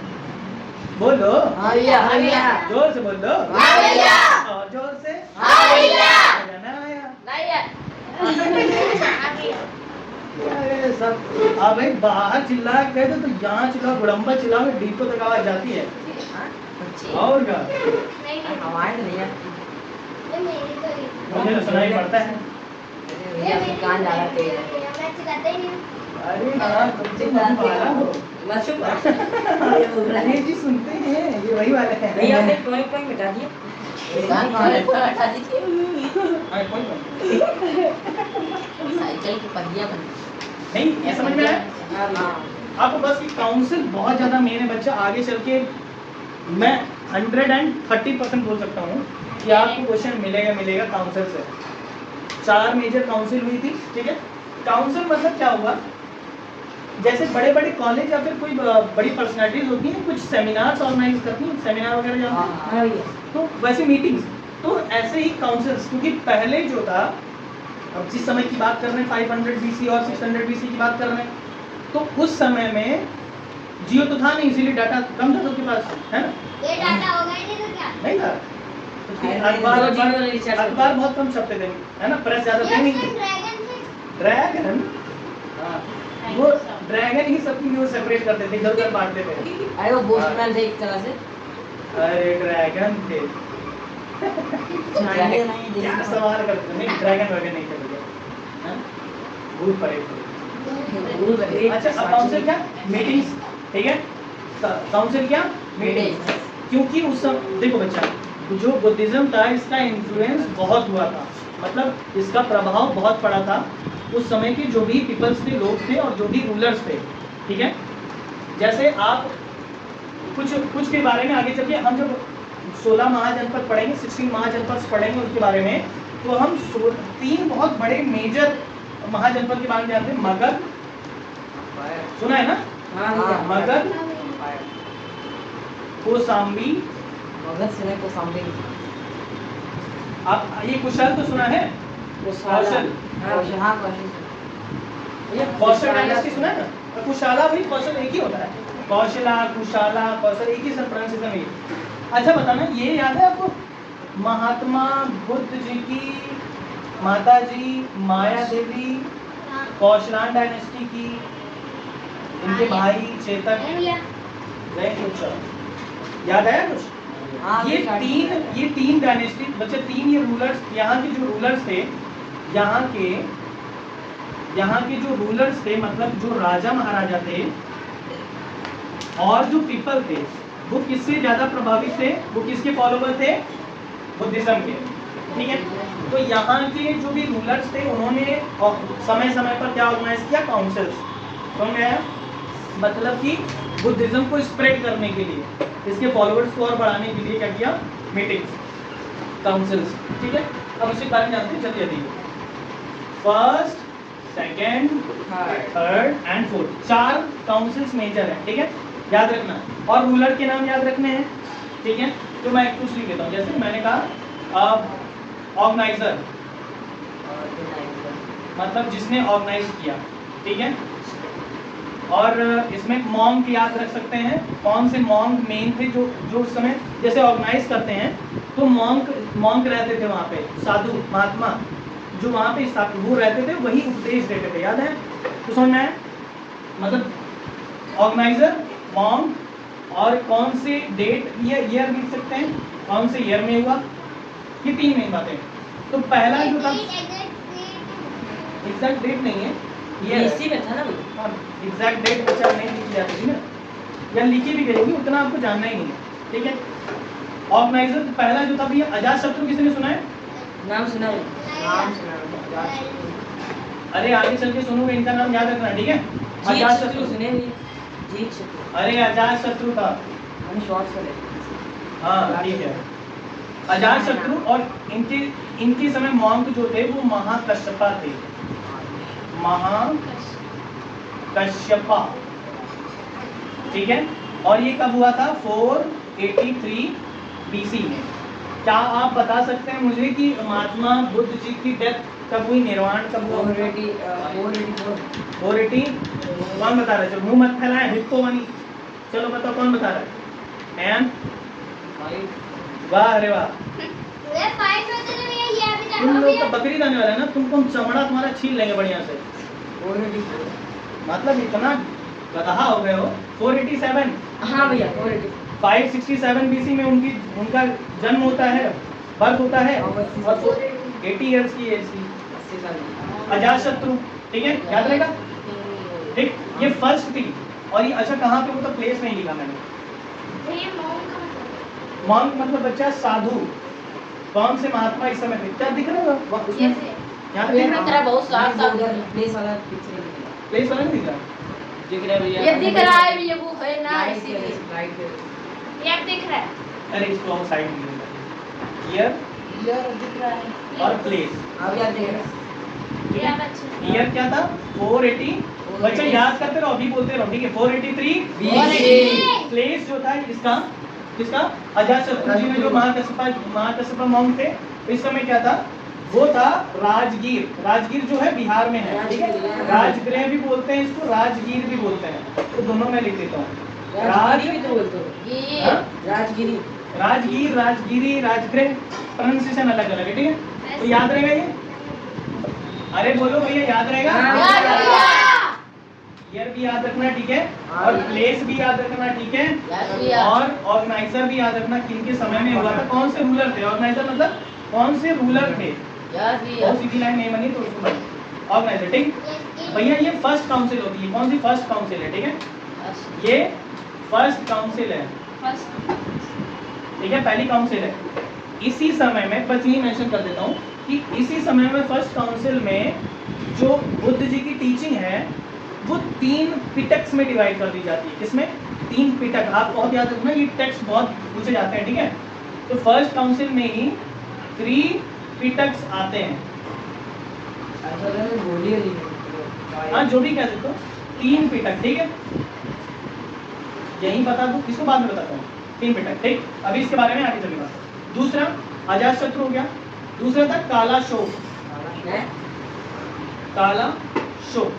बोलो हाँ भैया, हाँ भैया। जोर से बोलो हाँ भैया। और जोर से हाँ भैया। आया ना आया? अरे सब अब भाई बाहर चिल्ला के कहते तो यहाँ चिल्ला, गुड़म्बा चिल्ला में डीपो तक आवाज जाती है। और क्या हमारे तो भैया मुझे तो सुनाई पड़ता है। भैया के कान ज्यादा तेज है। अरे हाँ तुमसे मत मारा हो। बस चुप ये जी सुनते हैं, ये वही वाले हैं। भैया आपने टॉय टॉय मिटा दिया। कान कहाँ है? हटा दीजिए। हाँ, कोई बात साइकिल की पहिया बन नहीं, ये समझ में आया? हाँ। आपको बस ये काउंसिल बहुत ज़्यादा मेन है बच्चा। आगे चल के मैं 130% बोल सकता हूँ कि आपको क्वेश्चन मिलेगा काउंसिल से। 4 मेजर काउंसिल हुई थी, ठीक है? काउंसिल मतलब क्या हुआ, जैसे बड़े बड़े कॉलेज या फिर कोई बड़ी पर्सनालिटीज होती हैं, कुछ सेमिनार्स ऑर्गेनाइज करती हैं, सेमिनार वगैरह जाते हैं, हाँ भैया। तो वैसे मीटिंग्स, तो ऐसे ही काउंसिल्स, क्योंकि पहले जो था, अब जिस समय की बात कर रहे हैं 500 BC और 600 BC की बात कर रहे हैं, तो उस समय में जियो तो था नहीं, इसीलिए डाटा कम था सबके पास, है ना? ये डाटा होगा ही नहीं तो क्या? नहीं था तो अखबार बहुत कम छपते थे, है ना? प्रेस ज़्यादा थे नहीं। ड्रैगन, हाँ वो ड्रैगन ही सबकी न्यूज़ सेपरेट करते थे, इधर उधर बांटते थे। अरे वो बोस्टमैन थे एक तरह से। अरे ड्रैगन थे। क्या सवाल करते थे? नहीं ड्रैगन वगैरह नहीं थे भैया, हाँ? भूत पड़े थे। अच्छा अब काउंसिल क्या? मीटिंग्स, ठीक है? काउंसिल क्या? मीटिंग्स। क्योंकि उस समय देखो बच्चा, जो बुद्धिज्म था इसका इन्फ्लुएंस बहुत हुआ था, मतलब इसका प्रभाव बहुत पड़ा था उस समय के जो भी पीपल्स थे, लोग थे और जो भी रूलर्स थे, ठीक है? जैसे आप कुछ के बारे में आगे चल के हम जब 16 महाजनपद पढ़ेंगे, 16 महाजनपद पढ़ेंगे उसके बारे में, तो हम 3 बहुत बड़े मेजर महाजनपद के बारे में जानते हैं। मगध, सुना है ना? हाँ भैया। मगध, कौशाम्बी, मगध से नहीं कौशाम्बी। आप ये कुशल तो सुना है? कौशल, हाँ कौशल। कौशल डायनेस्टी सुना है ना? और कुशाला भी कौशल एक ही होता है, कौशला कुशाला कौशल एक ही सर प्रोनाउंसिएशन है। अच्छा बताना, ये याद है आपको महात्मा बुद्ध जी की माता जी माया देवी कौशलान डायनेस्टी की, इनके भाई चेतन, याद आया कुछ? ये तीन डायनेस्टी बच्चे, 3 ये रूलर्स, यहाँ के जो रूलर्स थे, यहाँ के जो रूलर्स थे, मतलब जो राजा महाराजा थे और जो पीपल थे, वो किससे ज्यादा प्रभावित थे? वो किसके फॉलोवर थे? बुद्धिज्म के, ठीक है? तो यहाँ के जो भी रूलर्स थे उन्होंने समय समय पर क्या ऑर्गेनाइज किया? काउंसिल्स। समझ गया? मतलब कि बुद्धिज्म को स्प्रेड करने के लिए, इसके फॉलोअर्स को और बढ़ाने के लिए क्या किया? मीटिंग्स, काउंसिल्स, ठीक है? अब उसके बारे में जानते हैं जल्दी जल्दी। First, second, third and fourth, 4 councils major हैं, ठीक है? याद रखना, और रूलर के नाम याद रखने हैं, ठीक है? तो मैं कुछ लिख देता हूँ, जैसे मैंने कहा ऑर्गेनाइजर, मतलब जिसने ऑर्गेनाइज किया, ठीक है? और इसमें मॉन्क याद रख सकते हैं, कौन से मॉन्क मेन थे जो उस समय जैसे ऑर्गेनाइज करते हैं, तो मॉन्क रहते थे वहाँ पे, साधु महात्मा जो वहाँ पे वो रहते थे, वही उपदेश देते थे, याद है? तो समझना है, मतलब ऑर्गेनाइजर, मॉन्क, और कौन से डेट ईयर लिख सकते हैं, कौन से ईयर में हुआ, ये 3 मेन बातें। तो पहला जो था, एग्जैक्ट डेट नहीं है, ये है। इसी में था ना भैया। एग्जैक्ट डेट बच्चा नहीं लिखी जाती थी ना, या लिखी भी गई होगी, उतना आपको जानना ही नहीं है, ठीक है। ऑर्गेनाइजर पहला जो था भैया अजातशत्रु, किसी ने सुना है? नाम सुना है? नाम सुना है। अरे आगे चल के सुनोगे, इनका नाम याद रखना, ठीक है। जीत शत्रु अजातशत्रु, सुने भैया? जीत शत्रु। अरे अजातशत्रु था, मैंने शॉर्ट्स में देखा। हाँ ठीक है। अजातशत्रु और इनके समय मॉन्क जो थे वो महाकश्यपा थे, महाकश्यपा, ठीक है। और ये कब हुआ था? 483 BC में। क्या आप बता सकते हैं मुझे कि महात्मा बुद्ध जी की डेथ कब हुई, निर्वाण कब हुआ? 480। कौन बता रहा है? चलो मुंह मत फैलाएं, हिप्पो बनी। चलो बताओ कौन बता रहा है? एंड वाह, अरे वाह, ये 5 होते तो भैया ये अभी तुम तक लोग का बकरीद आने वाला है ना, तुमको चमड़ा तुम्हारा छील लेंगे बढ़िया से, मतलब इतना गधा हो गए हो। 487, हाँ भैया 480। 567 BC में उनका जन्म होता है, बर्थ होता है, और 80 इयर्स की एज थी। 80 साल। अजातशत्रु, ठीक है, याद रहेगा, ठीक। ये फर्स्ट थी। और ये अच्छा कहाँ पे, वो तो प्लेस नहीं लिखा मैंने। भैया मॉन्क का मतलब मॉन्क मतलब बच्चा साधु। कौन से महात्मा इस समय थे? क्या दिख रहा है वहाँ उसमें? जैसे यहाँ भैया पे मैं तेरा बहुत साफ साफ प्लेस वाला पिक्चर दिख रहा है। प्लेस वाला नहीं दिख रहा? दिख रहा है भैया। ये दिख रहा है भैया, वो है ना लाइट इसीलिए। पे, लाइट पे। ये अब दिख रहा है। अरे इसको हम साइड में लेंगे। ईयर ये दिख रहा है। और प्लेस। अब क्या दिख रहा है? ये अब अच्छा ईयर क्या था? 480। बच्चा याद करते रहो, अभी बोलते रहो, ठीक है। 483 BC। प्लेस जो था इसका, किसका? अजातशत्रु जी में जो महाकश्यपा मॉन्क थे, इस समय क्या था? वो था राजगीर। राजगीर जो है बिहार में है, ठीक है। राजगृह भी बोलते हैं इसको, राजगीर भी बोलते हैं, तो दोनों में लिख देता हूँ। राजगिरी भी तो बोलते हो। ये हाँ? राजगिरी। राजगीर, राजगिरी, राजगृह, प्रोनाउंसिएशन अलग अलग है, ठीक है। तो याद रहेगा ये? अरे बोलो भैया, याद रहेगा? हाँ, याद भैया। ईयर भी याद रखना, ठीक है, और प्लेस भी याद रखना, ठीक है, याद भैया। और ऑर्गेनाइजर भी याद रखना, किनके समय में हुआ था, कौन से रूलर थे। ऑर्गेनाइजर मतलब कौन से रूलर थे। याद भैया। बहुत सीधी लाइन नहीं बनी तो उसको बनी। ऑर्गेनाइजर, ठीक भैया। ये फर्स्ट काउंसिल होती है, कौन सी? फर्स्ट काउंसिल है, ठीक है। ये फर्स्ट काउंसिल है, फर्स्ट ठीक है, पहली काउंसिल है। इसी समय में बस यही मेंशन कर देता हूँ कि इसी समय में फर्स्ट काउंसिल में जो बुद्ध जी की टीचिंग है वो 3 पिटक्स में डिवाइड कर दी जाती है। किसमें? 3 पिटक। आप बहुत याद रखना, ये टेक्स्ट बहुत पूछे जाते हैं, ठीक है। तो फर्स्ट काउंसिल में ही 3 पिटक्स आते हैं। ऐसा लग रहा है बोली वाली है। हाँ, जो भी कह सकते हो, 3 पिटक, ठीक है। यही बता दूं, इसको बाद में बताता हूँ। 3 पिटक, ठीक। अभी इसके बारे में आगे चलेगा। दूसरा अजातशत्रु हो गया। दूसरा था कालाशोक। हैं? कालाशोक,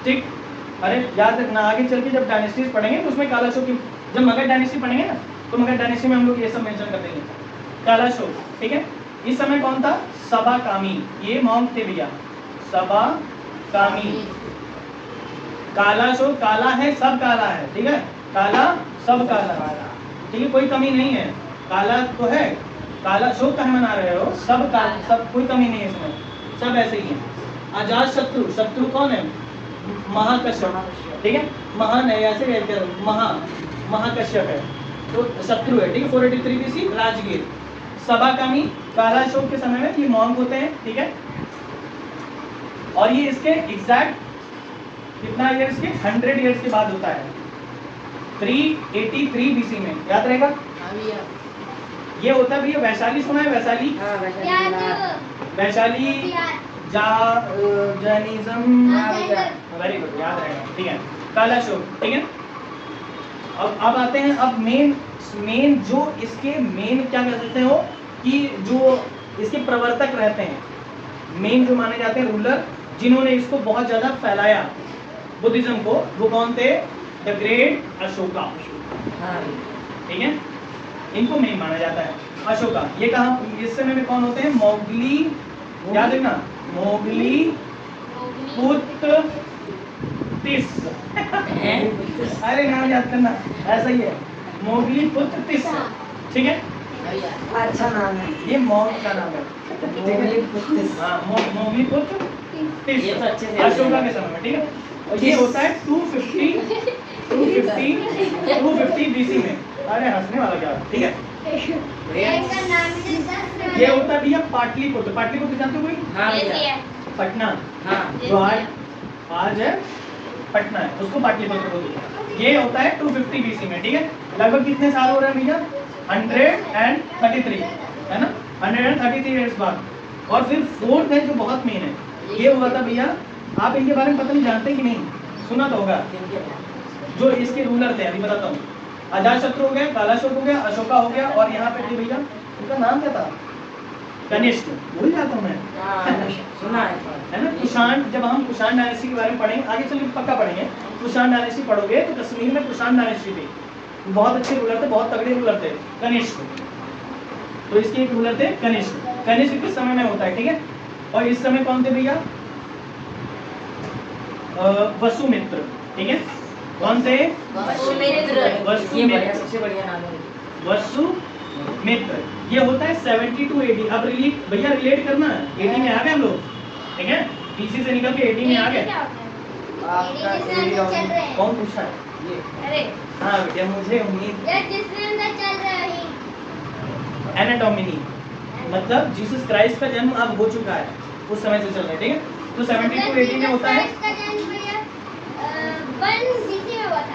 ठीक। अरे याद रखना, आगे चल के जब डायनेस्टीज पढ़ेंगे तो उसमें कालाशोक की, जब मगध डायनेस्टी पढ़ेंगे ना, तो मगध डायनेस्टी में हम लोग ये सब मेंशन कर देंगे। कालाशोक, ठीक है। इस समय कौन था? सबाकामी। ये मॉन्क थे भैया, सबाकामी। कालाशोक, काला है, सब काला है, ठीक है। काला, सब काला, ठीक है, कोई कमी नहीं है। काला तो है, काला शोक कहाँ मना रहे हो? सब काला, सब, कोई कमी नहीं है इसमें, सब ऐसे ही है। अजातशत्रु, शत्रु कौन है? महाकश्यप, ठीक है। महान है, ऐसे कहते हैं, महाकश्यप है, तो शत्रु है, ठीक है। 483 BC राजगीर। सबाकामी, कालाशोक के समय में ये मॉन्क होते हैं, ठीक है। और ये इसके एग्जैक्ट कितना ईयर्स के? 100 ईयर्स के बाद होता है, 383 BC में, याद रहेगा। हाँ भैया। ये होता है भैया वैशाली, सुना है वैशाली? हाँ वैसे याद वैशाली जैनिज्म, वेरी गुड, याद रहेगा, ठीक है। कालाशोक, ठीक है। अब आते हैं, अब मेन जो इसके मेन क्या कह सकते हो कि जो इसके प्रवर्तक रहते हैं, मेन जो माने जाते हैं रूलर, जिन्होंने इसको बहुत ज्यादा फैलाया बुद्धिज्म को, वो कौन थे? द ग्रेट अशोका, हाँ ठीक है। इनको मेन माना जाता है। अशोका, ये कहा इस समय में कौन होते हैं? मोगली, याद रखना, मोगली पुत्र तिस। अरे नाम याद करना, ऐसा ही है, मोगली पुत्र तिस, ठीक है। भैया। अच्छा नाम है। ये मॉन्क का नाम है, मोगली पुत्र। हाँ, मोगली पुत्र ये तो अच्छे से अशोका के समय में, ठीक है। और ये होता है 250 BC में। अरे हंसने वाला क्या, ठीक है। ये होता है भैया पाटलिपुत्र। पाटलिपुत्र जानते हो कोई? हाँ ये भैया है पटना, हाँ जो आज है पटना है, उसको पाटलिपुत्र बोलते हैं। ये होता है 250 BC में, ठीक है। लगभग कितने साल हो रहे हैं भैया? 133, है ना, 133 ईयर्स बाद। और फिर फोर्थ है जो बहुत मेन है, ये हुआ था भैया, आप इनके बारे में पता नहीं जानते कि नहीं, सुना तो होगा। जो इसके रूलर थे, अभी बताता हूँ। अजातशत्रु हो गया, कालाशोक हो गया, अशोका हो गया, और यहाँ पे थे भैया, उनका नाम क्या था? कनिष्क, भूल जाता हूँ मैं, हाँ, सुना है ना। कुषाण, जब हम कुषाण डायनेस्टी के बारे में पढ़ेंगे, आगे चल के पक्का पढ़ेंगे, कुषाण डायनेस्टी पढ़ोगे तो कश्मीर में कुषाण डायनेस्टी थी, बहुत अच्छे रूलर थे, बहुत तगड़े रूलर थे, कनिष्क। तो इसके एक रूलर थे कनिष्क। कनिष्क किस समय में होता है, ठीक है। और इस समय कौन थे भैया? वसुमित्र, ठीक है। कौन थे? वसुमित्र। ये बढ़िया, सबसे बढ़िया नाम है। वसुमित्र। ये होता है 72 AD। अब भैया रिलेट करना, 80 में आ गए हम लोग, ठीक है। BC से निकल के 80 में आ गए। कौन पूछा है? ये अरे हाँ बेटा, मुझे उम्मीद। एनाटोमिनी, मतलब जीसस क्राइस्ट का जन्म अब हो चुका है, उस समय से चल रहा है, ठीक है। तो 72 AD में होता है,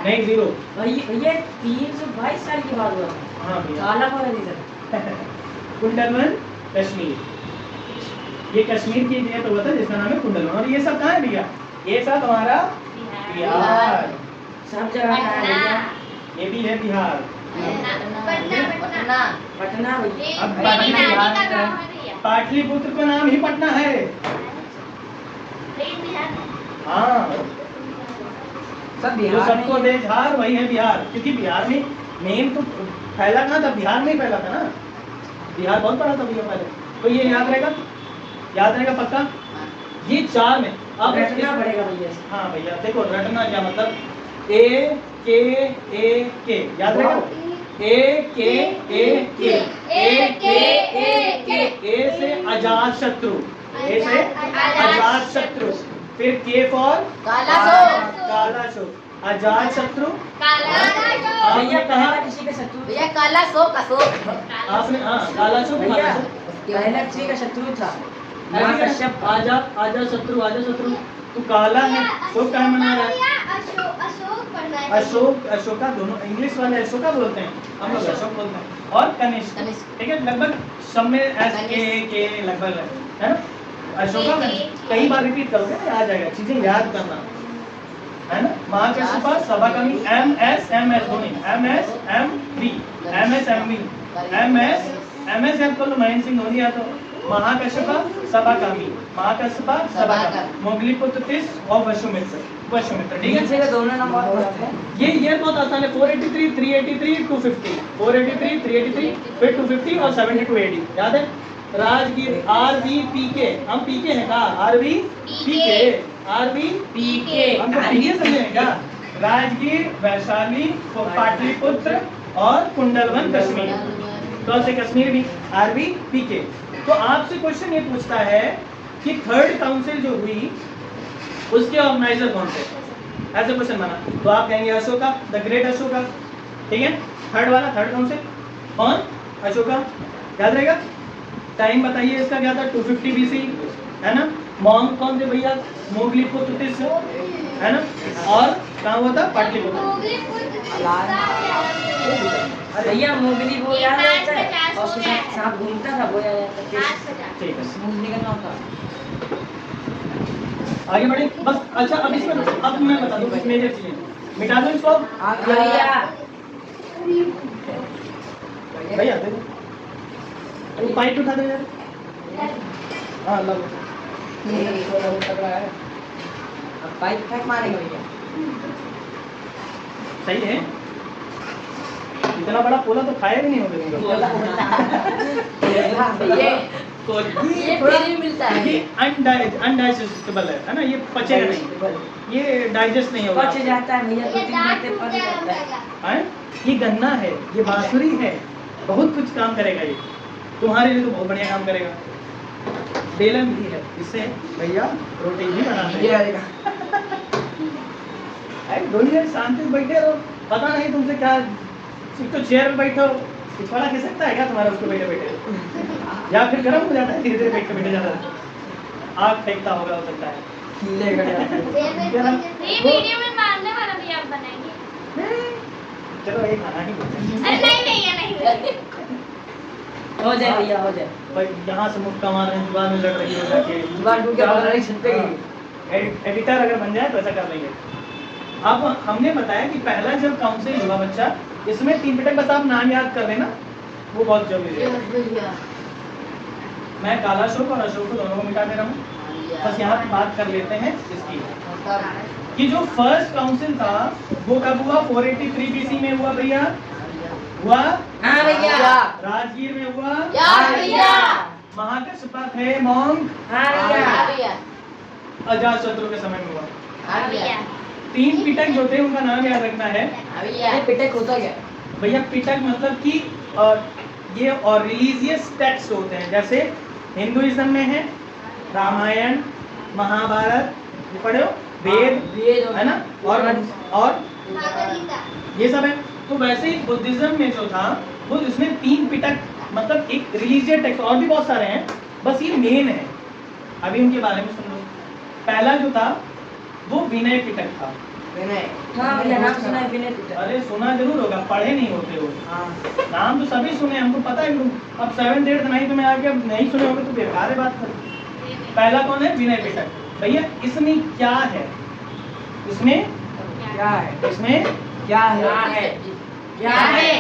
नहीं 0। भैया 322 साल के बाद हुआ। हाँ भैया, काला वाला नहीं सर। कुंडलवन कश्मीर। ये कश्मीर की डेट हुआ था जिसका नाम है कुंडलवन। और ये सब कहाँ है भैया? ये सब हमारा बिहार, सब जगह का है भैया। ये भी है बिहार। पटना। पटना भैया। अब पटना पाटलिपुत्र का नाम ही पटना है। हाँ, सब जो बिहार सबको में। दे झार वही है बिहार, क्योंकि बिहार में मेन तो फैला कहाँ था? बिहार में ही फैला था ना। बिहार बहुत बड़ा था भैया पहले, तो ये याद रहेगा पक्का। ये 4 में अब रटना पड़ेगा भैया। हाँ भैया देखो, रटना क्या मतलब, ए के याद रहेगा। ए के ए से अजात शत्रु, ए से अजात शत्रु, फिर के फॉर कालाशोक, अजात शत्रु। भैया आपने कहा, पहला किसी का शत्रु भैया काला शोक अशोक। आपने हाँ कालाशोक, भैया कालाशोक। पहला किसी का शत्रु था। ऐसे माँ क्या? कश्यप। आजा शत्रु। तू काला है, शोक कहाँ मना रहा है? अशोका, दोनों इंग्लिश वाले अशोका बोलते हैं, हम लोग अशोक बोलते हैं। और कनिष्क, कनिष्क। ठीक है। लगभग सब में एस के लगभग है ना। अशोका कई बार रिपीट करोगे ना, याद जाएगा, चीजें याद करना, है ना। महाकश्यपा, सभाकर्मी, MS धोनी, MS याद कर लो, महेंद्र सिंह धोनी याद हो। महाकश्यपा, सभाकर्मी, मोगलीपुत्र तिस और वसुमित्र, ठीक है। नीचे का दोनों नंबर होते हैं। ये ईयर बहुत आसान है, 483, 383, 250, 483, 383, फिर 250 और 72 AD, याद है। राजगीर, RVPK, हम पीके हैं कहा, RVPK, पीके हमको पीके समझे हैं क्या? राजगीर, वैशाली, पाटलिपुत्र और कुंडलवन कश्मीर, तो ऐसे कश्मीर भी RVPK। तो आपसे क्वेश्चन ये पूछता है कि थर्ड काउंसिल जो हुई उसके ऑर्गेनाइजर कौन थे, ऐसे क्वेश्चन बना, तो आप कहेंगे अशोका, द ग्रेट अशोका, ठीक है। थर्ड काउंसिल कौन? अशोका, याद रहेगा। टाइम बताइए इसका क्या था? 250 BC, है ना। मॉन्ग कौन थे भैया? मोगलीपुत्र तिस, है ना। और कहाँ हुआ था? पाटलिपुत्र। भैया मोगली वो याद रहता है, और उसके साथ सांप घूमता था वो याद रहता है। ठीक है, मूंगली का नाम था। आगे बढ़े बस। अच्छा, अब इसमें अब मैं बता दूं कुछ मेजर चीजें, मिटा दो इसको भैया भैया। देखो वो पाइप उठा दो यार। हाँ लो, पाइप फेंक मारेंगे भैया। सही है। इतना बड़ा पोला तो खाया भी नहीं होगा। ये फ्री मिलता है। ये अनडाइजेस्टेबल है ना, ये पचेगा नहीं, ये डाइजेस्ट नहीं होगा। पच जाता है भैया, 2-3 घंटे पच जाता है। हैं? ये गन्ना है, ये बांसुरी है, बहुत कुछ काम करेगा ये, तुम्हारे लिए तो बहुत बढ़िया काम करेगा। बेलन भी है, इससे भैया रोटी भी बनाते ये हैं। आएगा। अरे दोनों यार शांति से बैठे रहो, पता नहीं तुमसे क्या, एक तो चेयर पे बैठो, पिछवाड़ा खिसकता है क्या तुम्हारा उसको बैठे बैठे, या फिर गर्म हो जाता है धीरे धीरे बैठे बैठे जाता है, आग फेंकता होगा हो सकता है। कीले का ये वीडियो में मारने वाला भी आप बनाएंगे। चलो ये खाना ही बोलते हैं। अरे नहीं ये नहीं हो जाए भैया, हो जाए। भाई यहाँ से मुक्का मार रहे हैं, जुबान में लड़ रही हो जाके, जुबान टूट के बदल रही छत पे गई। एडिटर अगर बन जाए तो ऐसा कर लेंगे। अब हमने बताया कि पहला जब काउंसिल हुआ बच्चा, इसमें 3 पिटक बस आप नाम याद कर लेना, वो बहुत जरूरी है। मैं काला अशोक और अशोक को दोनों को मिटा दे रहा हूँ। बस यहाँ पे बात कर लेते हैं इसकी, कि जो फर्स्ट काउंसिल था वो कब हुआ? 483 BC में हुआ भैया, हुआ? हाँ भैया। राजगीर में हुआ? हाँ भैया। महाकशपा थे मॉन्क? हाँ भैया। अजातशत्रु के समय में हुआ। हाँ भैया। 3 पिटक जो थे उनका नाम याद रखना है ये पिटक होता क्या? भैया। पिटक मतलब कि ये और रिलीजियस टेक्स्ट होते हैं, जैसे हिंदुइज्म में है रामायण, महाभारत, ये पढ़े हो, वेद है ना, और ये सब है। तो वैसे ही बुद्धिज्म में जो था वो इसमें 3 पिटक मतलब एक रिलीजियस टेक्स्ट, और भी बहुत सारे हैं, बस ये मेन है। अभी उनके बारे में सुन लो। पहला जो था वो विनय पिटक था। विनय। हाँ भैया, नाम सुना है विनय पिटक। अरे सुना जरूर होगा, पढ़े नहीं होते हो। हाँ। नाम तो सभी सुने, हमको पता है। अब 7th 8th 9th में आके अब नहीं सुने होंगे तो बेकार है बात कर। पहला कौन है? विनय पिटक। भैया इसमें क्या है? इसमें क्या है? इसमें क्या है? क्या है?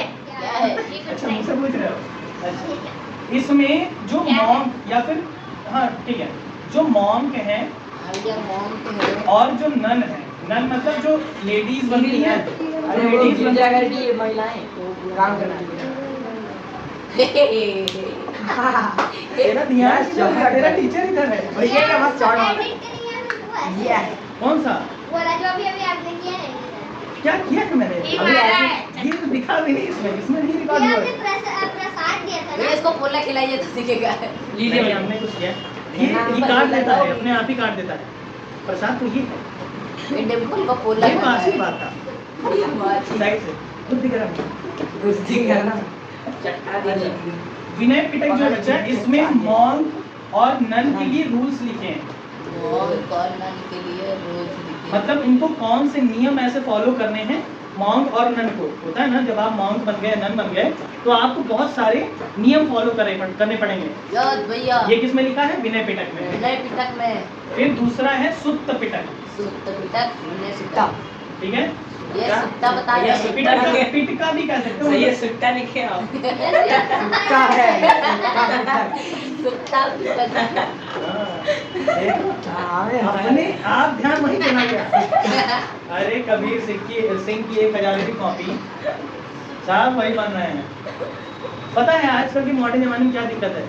अच्छा मुझसे पूछ रहे हो? अच्छा, इसमें जो मॉन्क या फिर, हाँ ठीक है, जो मॉन्क हैं और जो नन है, नन मतलब जो लेडीज बनती हैं, अरे वो गिरजा घर की महिलाएं काम करती हैं। तेरा ध्यान तेरा टीचर इधर है भैया का बस चढ़ ये कौन सा? बोला जो अभी अभी आपने किया है क्या किया है मैंने? ये अभी मारा ऐसे- है। ये तो दिखा भी नहीं इसमें नहीं रिकॉर्ड ये हुआ आपने है। प्रसाद दिया था ये ना। इसको पोला खिलाइए तो सीखेगा। लीजिए भैया, हमने कुछ किया। ये काट देता है, अपने आप ही काट देता है। प्रसाद तो ये है, ये डिम्पल को पोला ये तो आशीर्वाद था। साइड से बुद्धि गरम। कुश्ती करना चट्टा दीजिए। विनय पिटक जो बच्चा है, इसमें मॉन्क और नन के लिए रूल्स लिखे हैं। के लिए रोज मतलब इनको कौन से नियम ऐसे फॉलो करने हैं मॉन्क और नन को। होता है ना, जब आप मॉन्क बन गए, नन बन गए, तो आपको बहुत सारे नियम फॉलो करने पड़ेंगे। याद भैया। ये किस में लिखा है? विनय पिटक में। विनय पिटक में। फिर दूसरा है सुत्त पिटक, सुत्त पिटक, विनय सुत्ता। ठीक है? ये क्या? सुत्ता बता या दे। पिटका भी कह सकते हो। सही है, सुट्टा लिखे आप। सुट्टा है। सुत्ता पिटक। हाँ, देखो, हाँ, अपने आप ध्यान वहीं चला गया। अरे कबीर सिंह की 1000 कॉपी साहब वही बन रहे हैं। पता है आजकल के मॉडर्न जमाने में क्या दिक्कत है?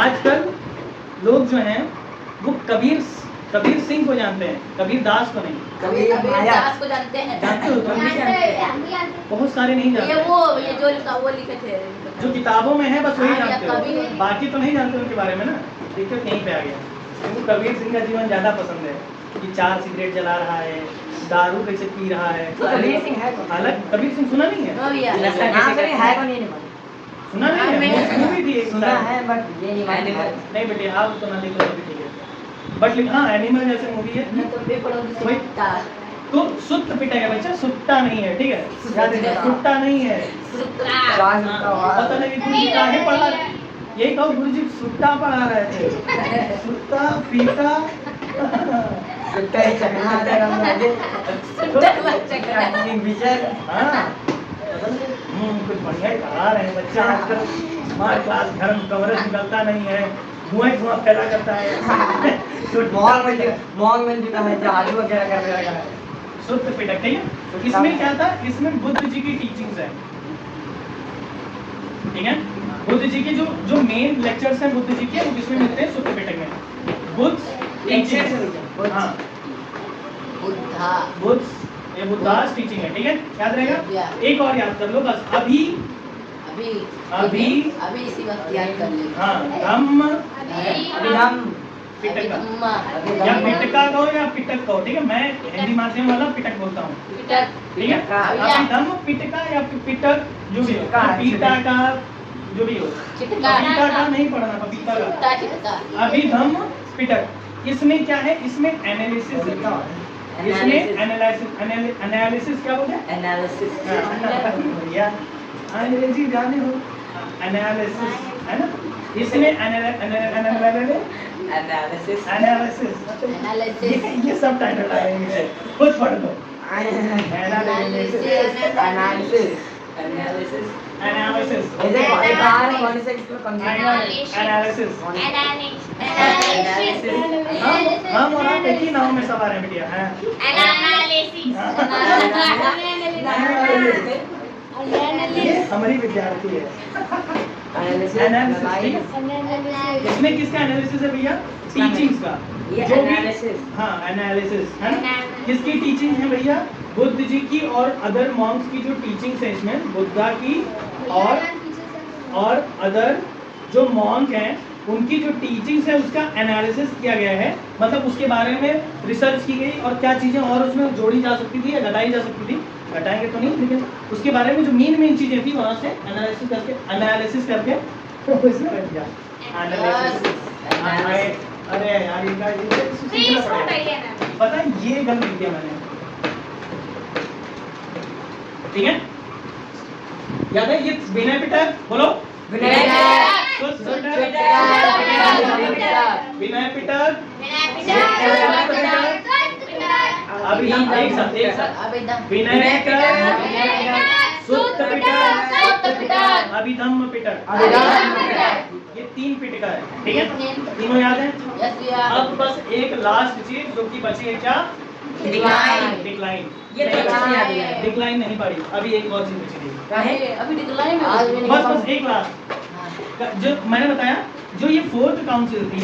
आजकल लोग जो हैं वो कबीर सिंह को जानते हैं, कबीर दास को नहीं। कबीर माया। दास को जानते हैं। जानते हो तुम? जानते हैं, हम भी जानते हैं। बहुत सारे नहीं ये जानते, ये जो वो लिखे थे। जो किताबों में है बस वही हाँ, या जानते हो, कबीर। बाकी तो नहीं जानते उनके बारे में ना। दिक्कत यहीं पे आ गया। क्योंकि कबीर सिंह का जीवन ज्यादा पसंद है कि 4 सिगरेट जला रहा है, दारू कैसे पी रहा है। कबीर सिंह है कौन? अलग कबीर सिंह सुना नहीं है? हाँ भैया। नाम से नहीं है कौन, ये नहीं मालूम। सुना नहीं है? मूवी थी एक सुना साथ। है बट ये नहीं मालूम। नहीं बेटे आप तो ना देखो अभी, ठीक है। बट हाँ एनिमल जैसे मूवी है। मैं तो बेपड़ोगी वही। सुत्ता। तो सुत्त पिटक है बच्चा, सुट्टा नहीं है, ठीक है? याद रखना, सुट्टा नहीं है। सुत्ता। चार सुट्टा हुआ। पता नहीं गुरु जी काहे पढ़ा, यही कहो गुरु जी सुट्टा पढ़ा रहे थे। सुट्टा पीटा सुट्टा ही चकना आ जाएगा मुझे। सुत्ता बच्चा का। विजय। हाँ कुछ बढ़िया ही पढ़ा रहे हैं बच्चा। आजकल स्मार्ट क्लास घर में कवरेज निकलता नहीं है, धुआं फैला करता है। मॉल में जुटा है, जहाज वगैरह करने लगा है। सुत्त पिटक, ठीक है? तो इसमें क्या था? इसमें बुद्ध जी की टीचिंग्स है, ठीक है? बुद्ध जी के जो मेन लेक्चर्स हैं बुद्ध जी के, वो किसमें मिलते हैं? सुत्त पिटक में। बुद्ध टीचिंग, हाँ बुद्धा। बुद्ध, ये बुद्धास टीचिंग है, ठीक है? याद रहेगा? एक और याद कर लो बस। अभी अभी इसी वक्त याद कर ले। हाँ धम्म अभिधम पिटका अभिधम्मा, या पिटका कहो या पिटक कहो, ठीक है। मैं हिंदी माध्यम वाला पिटक बोलता हूँ, पिटक, ठीक है। अभिधम पिटका या पिटक जो भी हो, पपीता का जो भी हो, चिटका, पपीता का नहीं पढ़ना, पपीता का। चिटका, चिटका, अभिधम पिटक। इसमें क्या है, इसमें एनालिसिस लिखा हुआ है, इसमें एनालिसिस क्या बोलते हैं, एनालिसिस भैया अंग्रेजी जाने हो, एनालिसिस है ना। इसमें एनालिसिस एनालिसिस ये सब टाइटल आएंगे, खुद पढ़ लो। एनालिसिस एनालिसिस एनालिसिस ऐसे एक बार कौन से इसमें कंसेप्ट एनालिसिस एनालिसिस हम और आप एक ही नाव में सवार हैं बेटिया, हैं। ये हमारी विद्यार्थी है। एनालिसिस, इसमें किसका एनालिसिस है भैया, टीचिंग्स का, ये जो भी एनालिसिस हाँ एनालिसिस है ना। किसकी टीचिंग है भैया, बुद्ध जी की और अदर मॉन्क्स की जो टीचिंग्स है, इसमें बुद्धा की और अदर जो मॉन्क हैं उनकी जो टीचिंग्स है उसका एनालिसिस किया गया है। मतलब उसके बारे में रिसर्च की गई और क्या चीज़ें और उसमें जोड़ी जा सकती थी या घटाई जा सकती थी, घटाएंगे तो नहीं, लेकिन उसके बारे में जो मेन चीज़ें थी वहाँ से एनालिसिस करके इसमें रख दिया एनालिसिस। अरे यार इनका ये सीखना पड़ेगा, पता है ये गलत लिख दिया मैंने, ठीक है। याद है ये विनय पिटक, बोलो विनय पिटक। अभी हम एक साथ विनय पिटक, सुत्त पिटक, अभिधम्म पिटक, ये 3 पिटका है, ठीक है। तीनों याद है। यस भैया, अब बस एक लास्ट चीज जो कि बची है, क्या, डिक्लाइन। ये तो अच्छे से याद है। डिक्लाइन नहीं पढ़ी, अभी एक और चीज बची थी, काहे अभी डिक्लाइन में बस एक लास्ट जो मैंने बताया, जो ये 4th काउंसिल थी,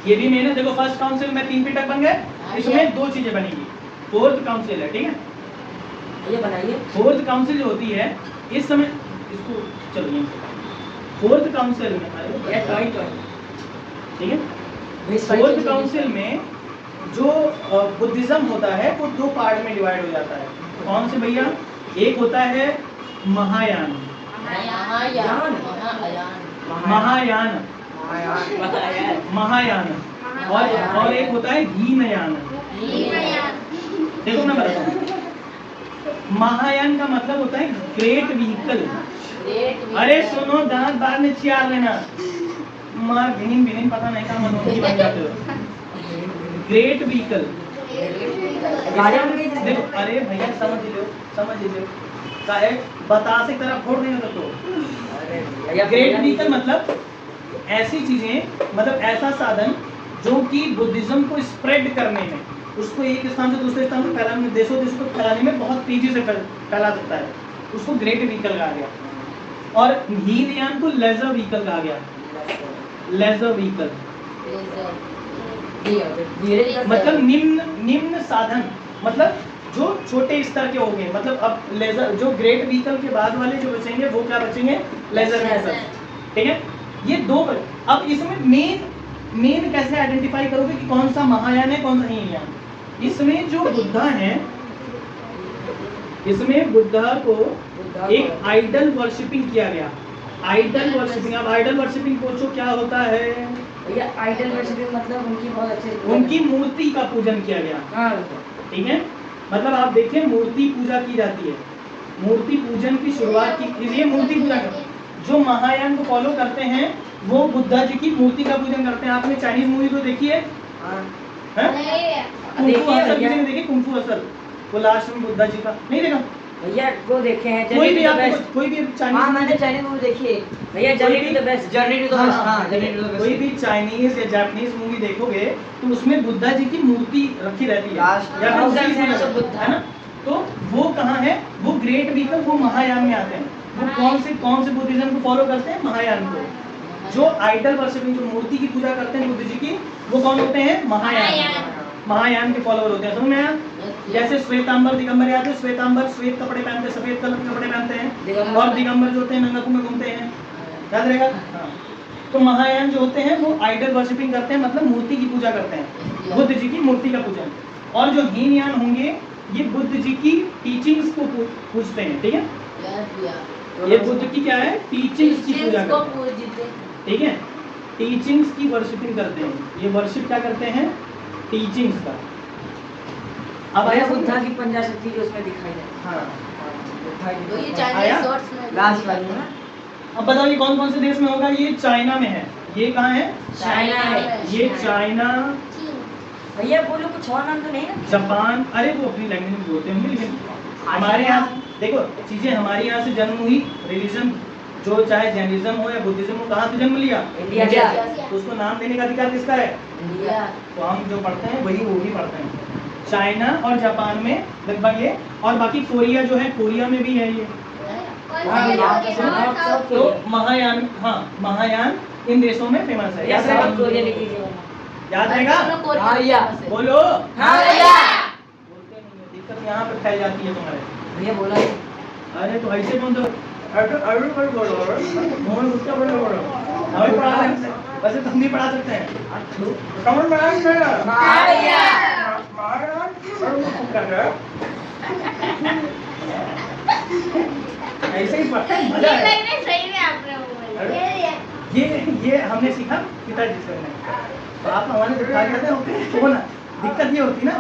ये भी मैंने देखो फर्स्ट काउंसिल में 3 पिटक बन गए, इसमें 2 चीजें बनेगी। 4th काउंसिल है, ठीक है। ये बनाइए 4th काउंसिल जो होती है इस समय, इसको चलिए 4th काउंसिल में, ये टॉय ठीक है। 4th काउंसिल में जो बुद्धिज्म होता है वो 2 पार्ट में डिवाइड हो जाता है। कौन से भैया, एक होता है महायान, महायान और एक होता है हीनयान। देखो मैं बताता हूँ, महायान का मतलब होता है ग्रेट व्हीकल। अरे सुनो, दांत बाहर में चियार लेना, मार भिनिन पता नहीं का मनोजी बन जाते हो। ग्रेट व्हीकल, देखो अरे भैया समझ लो काहे बतासे की तरह फोड़ देंगे तो। ग्रेट व्हीकल मतलब ऐसी चीजें, मतलब ऐसा साधन जो कि बुद्धिज्म को स्प्रेड करने में, उसको एक स्थान से दूसरे स्थान पर फैलाने में, देशों को फैलाने में बहुत तेजी से फैला सकता है, उसको ग्रेट व्हीकल कहा गया। और हीनयान को लेजर व्हीकल कहा गया, लेजर व्हीकल मतलब निम्न साधन, मतलब जो छोटे स्तर के होंगे। मतलब अब लेजर, जो ग्रेट व्हीकल के बाद वाले जो बचेंगे वो क्या बचेंगे, लेजर व्हीकल, ठीक है। ये 2 अब इसमें मेन कैसे आइडेंटिफाई करोगे कि कौन सा महायान है कौन सा हीनयान। इसमें जो बुद्धा है, इसमें बुद्धा को एक आइडल वर्शिपिंग किया गया। आइडल वर्शिपिंग, अब आइडल वर्शिपिंग पूछो क्या होता है भैया, आइडल वर्शिपिंग मतलब उनकी बहुत अच्छे से उनकी मूर्ति का पूजन किया गया, हाँ ठीक है। मतलब आप देखिए मूर्ति पूजा की जाती है, मूर्ति पूजन की शुरुआत की, इसलिए मूर्ति पूजा करते हैं। जो महायान को फॉलो करते हैं वो बुद्धा जी की मूर्ति का पूजन करते हैं। आपने चाइनीज मूवी तो देखी है, कुंफू असल, किसी ने देखी कुंफू असल, वो लास्ट में बुद्धा जी का नहीं देखा भैया, वो देखे हैं कोई भी, आप बेस्ट। कोई भी हाँ चाइनीज, मैंने चाइनीज मूवी देखी है भैया, journey to the best, journey to the best, हाँ जर्नी टू द बेस्ट। कोई भी चाइनीज या जापानीज मूवी देखोगे तो उसमें बुद्धा जी की मूर्ति रखी रहती है, या फिर उसी में बुद्ध है ना। तो वो कहाँ है, वो ग्रेट व्हीकल, वो महायान में आते हैं। वो कौन से बुद्धिज्म को फॉलो करते हैं, महायान को। जो आइडल वर्शिपिंग, जो मूर्ति की पूजा करते हैं बुद्ध जी की, वो कौन होते हैं, महायान के फॉलोअर होते हैं। समझ में आया। जैसे श्वेतांबर दिगंबर, याद है श्वेतांबर श्वेत कपड़े पहनते हैं, सफेद कलर के कपड़े पहनते हैं, और दिगंबर जो होते हैं नंगा में घूमते हैं, याद रहेगा। हाँ। तो महायान जो होते हैं वो आइडल वर्शिपिंग करते हैं, मतलब मूर्ति की पूजा करते हैं, बुद्ध जी की मूर्ति का पूजन। और जो हीनयान होंगे ये बुद्ध जी की टीचिंग्स को पूजते हैं, ठीक है। ये बुद्ध की क्या है, टीचिंग्स की पूजा करते हैं, ठीक है। टीचिंग्स की वर्शिपिंग करते हैं, ये वर्शिप क्या करते हैं, टीचिंग्स का। अब भैया आया बुद्धा की पंजा शक्ति जो उसमें दिखाई दे। हाँ, तो ये आया? चाइनीज शॉर्ट्स में लास्ट वाली है ना? अब बताओ ये कौन कौन से देश में होगा। ये चाइना में है, ये कहाँ है, चाइना है। ये चाइना, भैया बोलो कुछ और नाम तो नहीं ना? जापान, अरे वो अपनी लैंग्वेज में बोलते होंगे, लेकिन हमारे यहाँ देखो चीजें हमारी यहाँ से जन्म हुई। रिलीजन जो चाहे जैनिज्म हो या बुद्धिज्म हो, कहाँ से जन्म लिया, इंडिया से। तो उसको नाम देने का अधिकार किसका है, इंडिया। तो हम जो पढ़ते हैं वही वो भी पढ़ते हैं। चाइना और जापान में लगभग ये, और बाकी कोरिया जो है, कोरिया में भी है ये। तो महायान, हाँ महायान इन देशों में फेमस है। याद साउथ कोरिया रहेगा, लिख लीजिए। याद रहेगा, हाँ भैया। बोलो। हाँ भैया। बोलते नहीं है, दिक्कत यहाँ पे फैल जाती है तुम्हारे। भैया बोला ही। अरे तो ऐसे कौन तो अरे बोलो मोहन उसका बोलो हमें पढ़ा सकते हैं, वैसे तुम भी पढ़ा सकते हैं। कमल महाराज में हाँ भैया। ऐसे ही पढ़ते हैं, मजा है। सही में आपने वो ये हमने सीखा पिताजी से। तो आप हमारे जो खा जाते हैं तो ना दिक्कत ये होती ना,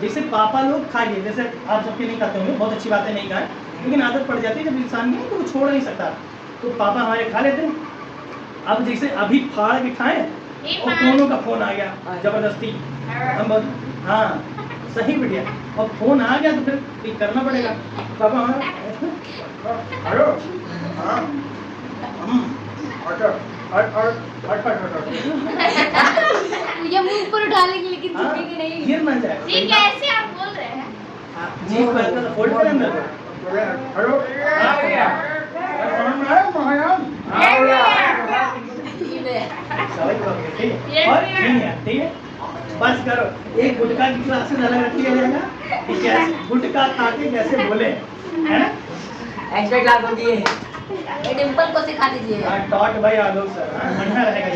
जैसे पापा लोग खा लिए, जैसे आप सबके नहीं खाते होंगे, बहुत अच्छी बातें नहीं खाएं, लेकिन आदत पड़ जाती है जब इंसान की तो वो छोड़ नहीं सकता। तो पापा हमारे खा लेते हैं। अब जैसे अभी फाड़ के खाएं और दोनों का फोन आ गया जबरदस्ती, हम बहुत हाँ सही बढ़िया, और फोन आ गया तो फिर ठीक करना पड़ेगा। पापा हमारा हेलो हाँ ये मुंह पर उठा लेंगे लेकिन हाँ, झुकेंगे नहीं। गिर ना जाए। जी कैसे आप बोल रहे हैं? जी को फोल्ड कर अंदर हेलो हाँ भैया समझ में आया महायान हाँ भैया। सवाल कर ठीक है और नहीं है, ठीक है बस करो। एक गुटखा की क्लासेस अलग रख लिया जाएगा कि कैसे गुटखा खा के कैसे बोले, है ना। एक्सपेक्ट लाभ होती है। ये डिंपल को सिखा दीजिए। हाँ डॉट बाय आलोक सर, हाँ बढ़िया रहेगा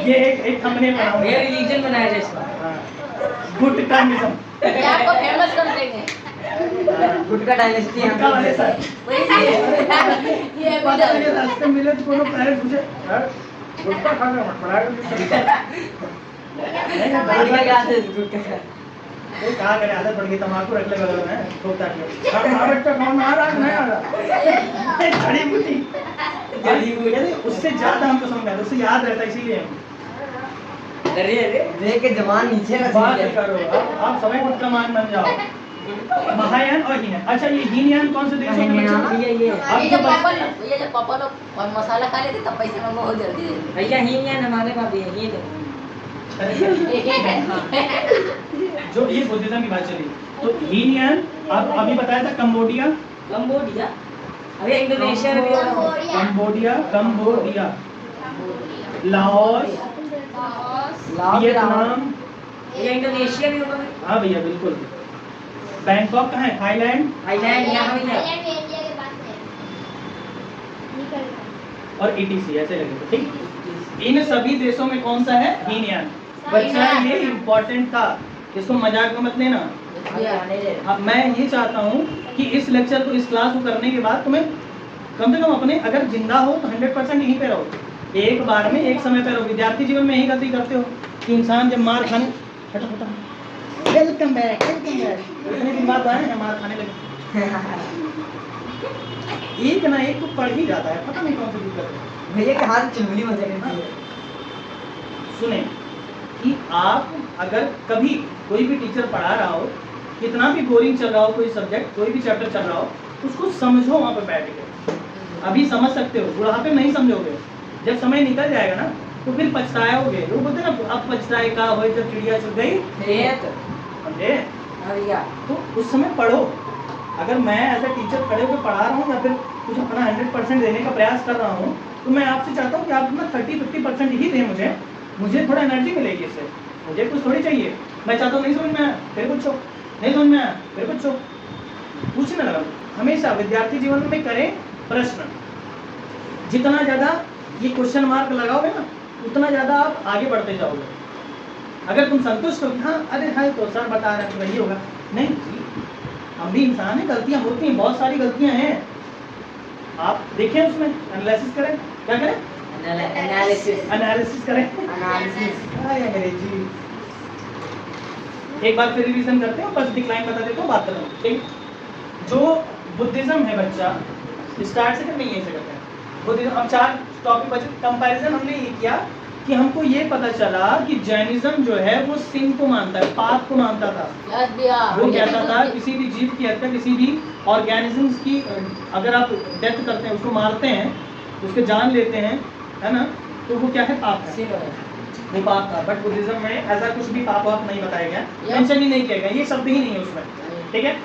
ये एक थंबनेल बनाऊंगा। ये रिलीजन बनाया जाए इसका। हाँ गुटखानिज्म, ये आपको फेमस कर देंगे। गुटका डायनेस्टी है। गुटखा वाले सर ये पता नहीं रास्ते मिले तो कोनो पेरेंट्स पूछे सर गुटखा खा के मत पढ़ाएगा गुटका क्या है गुटका का? ये कहा करे आदत पड़ गई, तंबाकू रख ले बगल में ठोकता है। हां बच्चा कौन आ रहा है नहीं आ रहा जड़ी बूटी यानी उससे ज्यादा हमको समझ आता, उससे याद रहता, इसीलिए अरे अरे देख के जवान नीचे का बात नहीं करो। आप सभी गुटखा मान बन जाओ। महायान और हीनयान। अच्छा ये हीनयान कौन से देशों में बच्चे? ये ये जब पापा लोग और मसाला खा लेते तब पैसे में बहुत जल्दी देते। भैया हीनयान हमारे पास भी है, ये देखो। जो ये बुद्धिज्म की बात चली, तो हीनयान आप अभी बताया था कंबोडिया, कंबोडिया। अरे इंडोनेशिया में भी होगा। कंबोडिया, लाओस, वियतनाम, ये इंडोनेशिया भी होगा। हाँ भैया बिल्कुल। बैंकॉक कहाँ है? थाईलैंड थाईलैंड यहाँ भैया। इंडिया के पास है। निकल गया। और ETC ऐसे लगेगा, ठीक। इन सभी देशों में कौन सा है? हीनयान। बच्चा ये इम्पोर्टेंट था, इसको मजाक में मत लेना। अब मैं ये चाहता हूँ कि इस लेक्चर को, इस क्लास को करने के बाद तुम्हें कम से कम अपने, अगर जिंदा हो तो 100% यहीं पे रहो, एक बार में एक समय पे रहो। विद्यार्थी जीवन में यही गलती करते हो कि इंसान जब मार खाने वेलकम बैक इतने दिन बाद आए हैं मार खाने लगे। एक ना एक तो पढ़ ही जाता है, पता नहीं कौन सी दिक्कत है। भैया के हाथ चुंगली मजा करती है। सुने कि आप अगर कभी कोई भी टीचर पढ़ा रहा हो, कितना भी बोरिंग चल रहा हो कोई सब्जेक्ट, कोई भी चैप्टर चल रहा हो, उसको समझो वहाँ पे बैठ के। अभी समझ सकते हो, बुढ़ापे में नहीं समझोगे, जब समय निकल जाएगा ना तो फिर पछताओगे। वो बोलते ना अब पछताए का हो जब चिड़िया चुग गई, समझे। भैया तो उस समय पढ़ो। अगर मैं एज ए टीचर खड़े होकर पढ़ा रहा हूँ या फिर कुछ अपना 100% देने का प्रयास कर रहा हूँ, तो मैं आपसे चाहता हूँ कि आप अपना 30-50% ही दें। मुझे थोड़ा एनर्जी मिलेगी इससे, मुझे कुछ थोड़ी चाहिए। मैं चाहता हूँ नहीं समझ में आया फिर पूछो, नहीं समझ में आया फिर पूछो, पूछने लगा। हमेशा विद्यार्थी जीवन में करें प्रश्न। जितना ज़्यादा ये क्वेश्चन मार्क लगाओगे ना उतना ज़्यादा आप आगे बढ़ते जाओगे। अगर तुम संतुष्ट हो कि हाँ अरे हाय तो सर बता रहे हैं तो वही होगा, नहीं जी, हम भी इंसान हैं, गलतियाँ होती हैं, बहुत सारी गलतियाँ हैं। आप देखें उसमें एनालिसिस करें, क्या करें, एनालिसिस करें। आए मेरे जी, एक बार फिर रिवीजन करते हैं, बस डिक्लाइन बता देता हूँ, बात करें। ठीक, जो बुद्धिज्म है बच्चा, स्टार्ट से करते हैं, यहीं से करते हैं बुद्धिज्म। अब 4 टॉपिक बचे। कंपैरिजन हमने ये किया कि हमको ये पता चला कि जैनिज्म जो है वो सिन को मानता है, पाप को मानता था। वो कहता था किसी भी जीव की हत्या, किसी भी ऑर्गेनिजम्स की अगर आप डेथ करते हैं, उसको मारते हैं, उसके जान लेते हैं, है ना, तो वो क्या है, पाप है, वो पाप था। बट बुद्धिज्म में ऐसा कुछ भी पाप वाप नहीं बताया गया, मेंशन ही नहीं किया गया, ये शब्द ही नहीं है उसमें। ठीक है।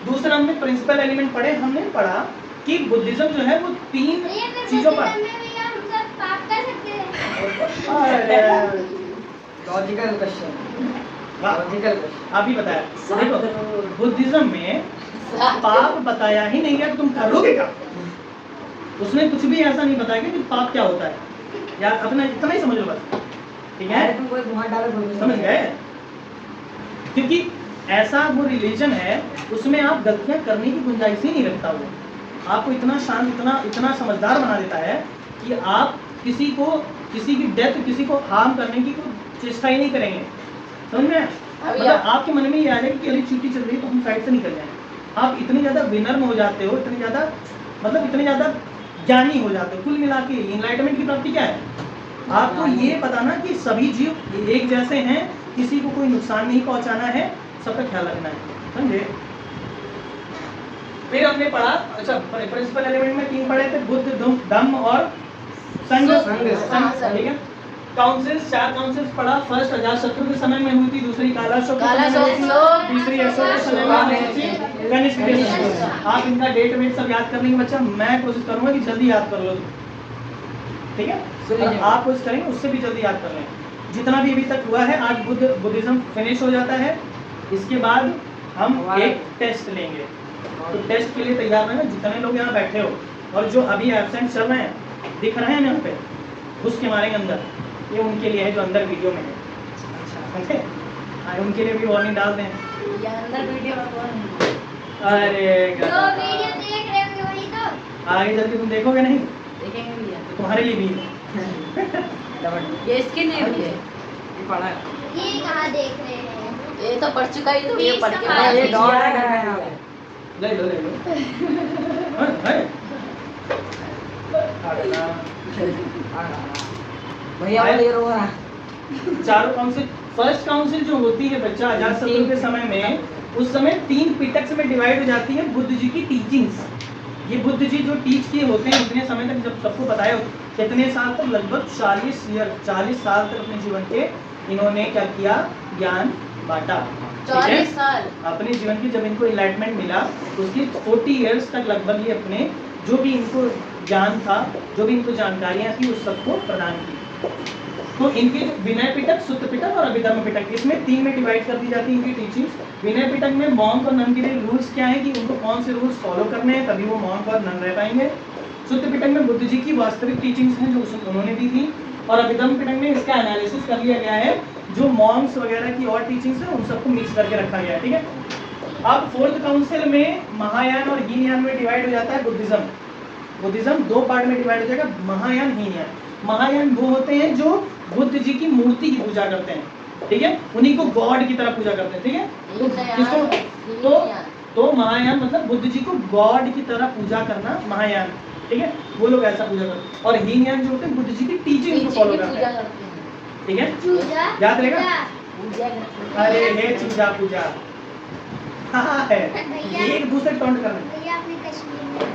दूसरा हमने प्रिंसिपल एलिमेंट पढ़े, हमने पढ़ा कि बुद्धिज्म जो है वो 3 चीजों पर लॉजिकल क्वेश्चन, अभी बताया। देखो बुद्धिज्म में पाप बताया ही नहीं है, तो तुम करोगे क्या। उसने कुछ भी ऐसा नहीं बताया कि पाप क्या होता है, यार अपना इतना ही समझ लो बस। ठीक है, तुम कोई घुमा डालो, समझ गए। क्योंकि ऐसा वो रिलीजन है उसमें आप गलतियां करने की गुंजाइश ही नहीं रखता। वो आपको इतना शांत, इतना समझदार बना देता है कि आप किसी की डेथ, किसी को हार्म करने की कोई चेष्टा ही नहीं करेंगे। समझ में, मतलब आपके मन में ये आ जाएगा कि अरे चीटी चल रही है तो हम साइड से निकल जाएं। आप इतने ज़्यादा विनर्म हो जाते हो, इतने ज़्यादा ज्ञानी हो जाते हो। कुल मिला के इनलाइटमेंट की प्राप्ति क्या है, आपको ये पता ना कि सभी जीव एक जैसे हैं, किसी को कोई नुकसान नहीं पहुंचाना है, सबका ख्याल रखना है। समझे। फिर हमने पढ़ा, अच्छा प्रिंसिपल एलिमेंट में 3 पढ़े थे, बुद्ध, धम्म और संघ। ठीक है। काउंसिल्स, 4 काउंसिल्स पढ़ा। फर्स्ट अजातशत्रु के समय में हुई थी, दूसरी कालाशोक के समय में हुई थी, तीसरी अशोक के समय में हुई थी, कनिष्क के समय में। आप इनका डेट वेट सब याद कर लेंगे बच्चा, मैं कोशिश करूंगा कि जल्दी याद कर लो। ठीक है, आप कोशिश करेंगे उससे भी जल्दी याद कर लें। जितना भी अभी तक हुआ है, आज बुद्धिज्म फिनिश हो जाता है। इसके बाद हम एक टेस्ट लेंगे, तो टेस्ट के लिए तैयार रहना। जितने लोग यहाँ बैठे हो और जो अभी एब्सेंट चल रहे हैं, दिख रहे हैं यहाँ पे, उसके मारेंगे अंदर, ये उनके लिए है जो अंदर वीडियो में है। समझे, उनके लिए भी वार्निंग डाल दें। अंदर वीडियो में अरे जो वीडियो देख रहे होंगे वही तो आगे चल के तुम देखोगे नहीं, देखेंगे भैया, तो तुम्हारे लिए भी है। ये इसके लिए भी है, ये पढ़ा है, ये कहाँ देख रहे हैं, ये तो पढ़ चुका है, तो ये पढ़ के हाँ, ये डॉट है, ले लो हाँ, है। भैया बोले रो रहा। चारों काउंसिल, फर्स्ट काउंसिल जो होती है बच्चा अजातशत्रु के समय में, उस समय 3 पिटक्स में डिवाइड हो जाती है बुद्ध जी की टीचिंग्स। ये बुद्ध जी जो टीच किए होते हैं उतने समय तक, जब सबको बताया कितने साल तक, लगभग 40 साल तक अपने जीवन के इन्होंने क्या किया, ज्ञान बांटा। 40 साल अपने जीवन की, जब इनको इनलाइटमेंट मिला उसकी 40 इयर्स तक लगभग ये अपने जो भी इनको ज्ञान था, जो भी इनको जानकारियाँ थी, उस सबको प्रदान की। तो इनके विनय पिटक, सुत्त पिटक और अभिधर्म पिटक, इसमें 3 में डिवाइड कर दी जाती है इनकी टीचिंग्स। विनय पिटक में मॉन्क और नन के लिए रूल्स क्या है कि उनको कौन से रूल्स फॉलो करने हैं, तभी वो मॉन्क और नन रह पाएंगे। सुत्त पिटक में बुद्ध जी की वास्तविक टीचिंग्स हैं जो उन्होंने दी थी, और अभिधर्म पिटक में इसका एनालिसिस कर लिया गया है, जो मॉन्क्स वगैरह की और टीचिंग्स हैं उन सबको मिक्स करके रखा गया है। ठीक है। अब 4th काउंसिल में महायान और हीनयान में डिवाइड हो जाता है बुद्धिज्म 2 पार्ट में डिवाइड हो जाएगा, महायान, हीनयान। महायान वो होते हैं जो बुद्ध जी की मूर्ति की पूजा करते हैं, ठीक है, उन्हीं को गॉड की तरह पूजा करते हैं। ठीक है, किसको, तो महायान मतलब बुद्ध जी को गॉड की तरह पूजा करना, महायान। ठीक है, वो लोग ऐसा पूजा करते हैं। और हीनयान जो होते हैं बुद्ध जी की टीचिंग को फॉलो करते हैं। ठीक है, याद रहेगा। अरे हे चूजा पूजा, हाँ है, एक दूसरे टॉन्ट करना। भैया अपने कश्मीर में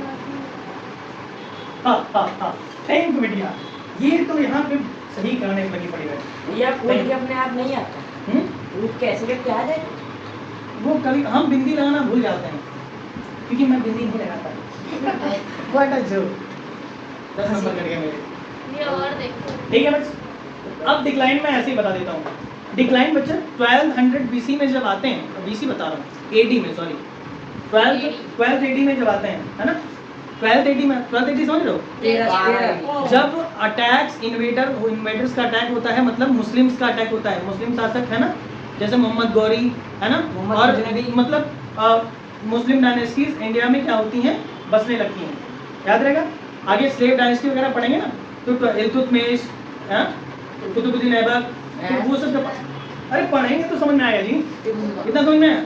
हाँ, थैंक बिटिया, ये तो यहाँ पे सही करने लगी पड़ी है। भैया फूल के अपने आप नहीं आता, फूल कैसे करके आ जाए। वो कभी हम बिंदी लगाना भूल जाते हैं, क्योंकि मैं बिंदी नहीं लगाता। व्हाट अ जोक, 10 नंबर कर गया मेरे। ये और देखो, ठीक है बच्चे, अब डिक्लाइन में ऐसे ही बता देता हूँ। डिक्लाइन बच्चे 1200 BC में जब आते हैं, BC बता रहा हूँ, AD में, सॉरी 12th AD में जब आते हैं, है ना, 1280 में 1280 समझ रहे हो? 13 जब अटैक्स इन्वेडर्स का अटैक होता है, मतलब मुस्लिम्स का अटैक होता है, मुस्लिम शासक है ना, जैसे मोहम्मद गौरी है ना, मोहम्मद और गजनवी। मतलब मुस्लिम डायनेस्टीज इंडिया में क्या होती हैं, बसने लगती हैं, याद रहेगा। आगे स्लेव डायनेस्टी वगैरह पढ़ेंगे ना, तो इल्तुतमिश, कुतुबुद्दीन ऐबक, तो वो सब अरे पढ़ेंगे तो समझ में आएगा जी, इतना समझ में आया।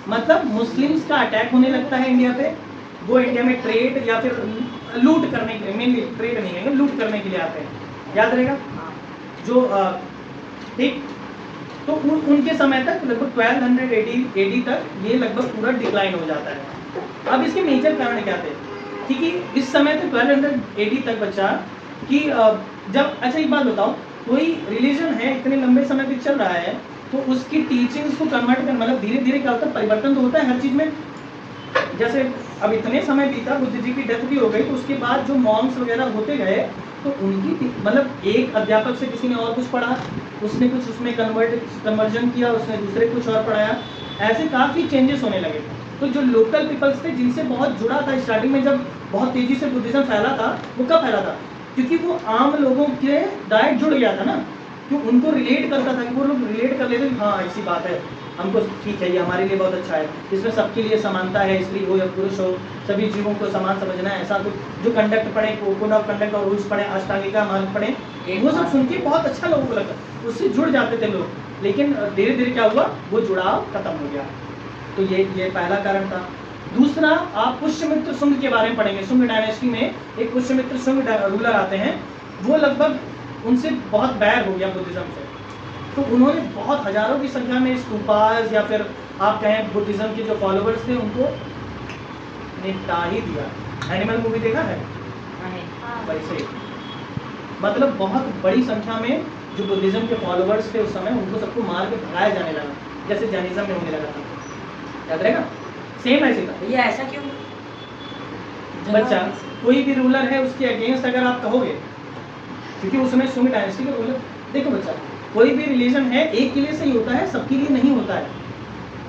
मतलब मुस्लिम्स का अटैक होने लगता है इंडिया पे, वो इंडिया में ट्रेड या फिर लूट करने के लिए, मेनली ट्रेड नहीं है, लूट करने के लिए आते हैं, याद रहेगा। जो ठीक, तो उनके समय तक लगभग 1280 AD तक ये लगभग पूरा डिक्लाइन हो जाता है। अब इसके मेजर कारण क्या थे, क्योंकि इस समय तक 1280 तक बचा कि जब, अच्छा एक बात बताओ, कोई रिलीजन है इतने लंबे समय तक चल रहा है, तो उसकी टीचिंग्स को कन्वर्ट कर, मतलब धीरे धीरे क्या होता है, परिवर्तन तो होता है हर चीज़ में। जैसे अब इतने समय बीता, बुद्ध जी की डेथ भी हो गई, तो उसके बाद जो मॉन्क्स वगैरह होते गए, तो उनकी मतलब एक अध्यापक से किसी ने और कुछ पढ़ा, उसने कुछ उसमें कन्वर्जन किया, उसने दूसरे कुछ और पढ़ाया, ऐसे काफ़ी चेंजेस होने लगे। तो जो लोकल पीपल्स थे जिनसे बहुत जुड़ा था, स्टार्टिंग में जब बहुत तेज़ी से बुद्धिज़्म फैला था, वो कब फैला था, क्योंकि वो आम लोगों के डाइट जुड़ गया था ना, क्यों उनको रिलेट करता था, कि वो लोग रिलेट कर लेते, हाँ ऐसी बात है, हमको ठीक है, ये हमारे लिए बहुत अच्छा है, इसमें सबके लिए समानता है, स्त्री हो या पुरुष हो, सभी जीवों को समान समझना है, ऐसा कुछ। जो कंडक्ट पढ़े, कोड ऑफ कंडक्ट और रूल्स पढ़े, अष्टांगिका मार्ग पढ़े, वो सब सुन के बहुत अच्छा लोगों को लगता, उससे जुड़ जाते थे लोग। लेकिन धीरे धीरे क्या हुआ, वो जुड़ाव खत्म हो गया। तो ये पहला कारण था। दूसरा, आप पुष्यमित्र शुंग के बारे में पढ़ेंगे। शुंग डायनेस्टी में एक पुष्यमित्र शुंग रूलर आते हैं, वो लगभग उनसे बहुत बैर हो गया बुद्धिज्म से, तो उन्होंने बहुत हजारों की संख्या में स्तूपास या फिर आप कहें बुद्धिज्म के जो फॉलोवर्स थे उनको निपटा ही दिया। एनिमल मूवी देखा है वैसे, मतलब बहुत बड़ी संख्या में जो बुद्धिज्म के फॉलोवर्स थे उस समय, उनको सबको मार के भगाया जाने लगा, जैसे जैनिज्म में होने लगा था, याद रहेगा। सेम ऐसे था भैया, ऐसा क्यों? बच्चा, कोई भी रूलर है उसके अगेंस्ट अगर आप कहोगे, क्योंकि उस समय शुंग डायनेस्टी का रूलर, देखो बच्चा, कोई भी रिलीजन है एक के लिए सही होता है, सबके लिए नहीं होता है।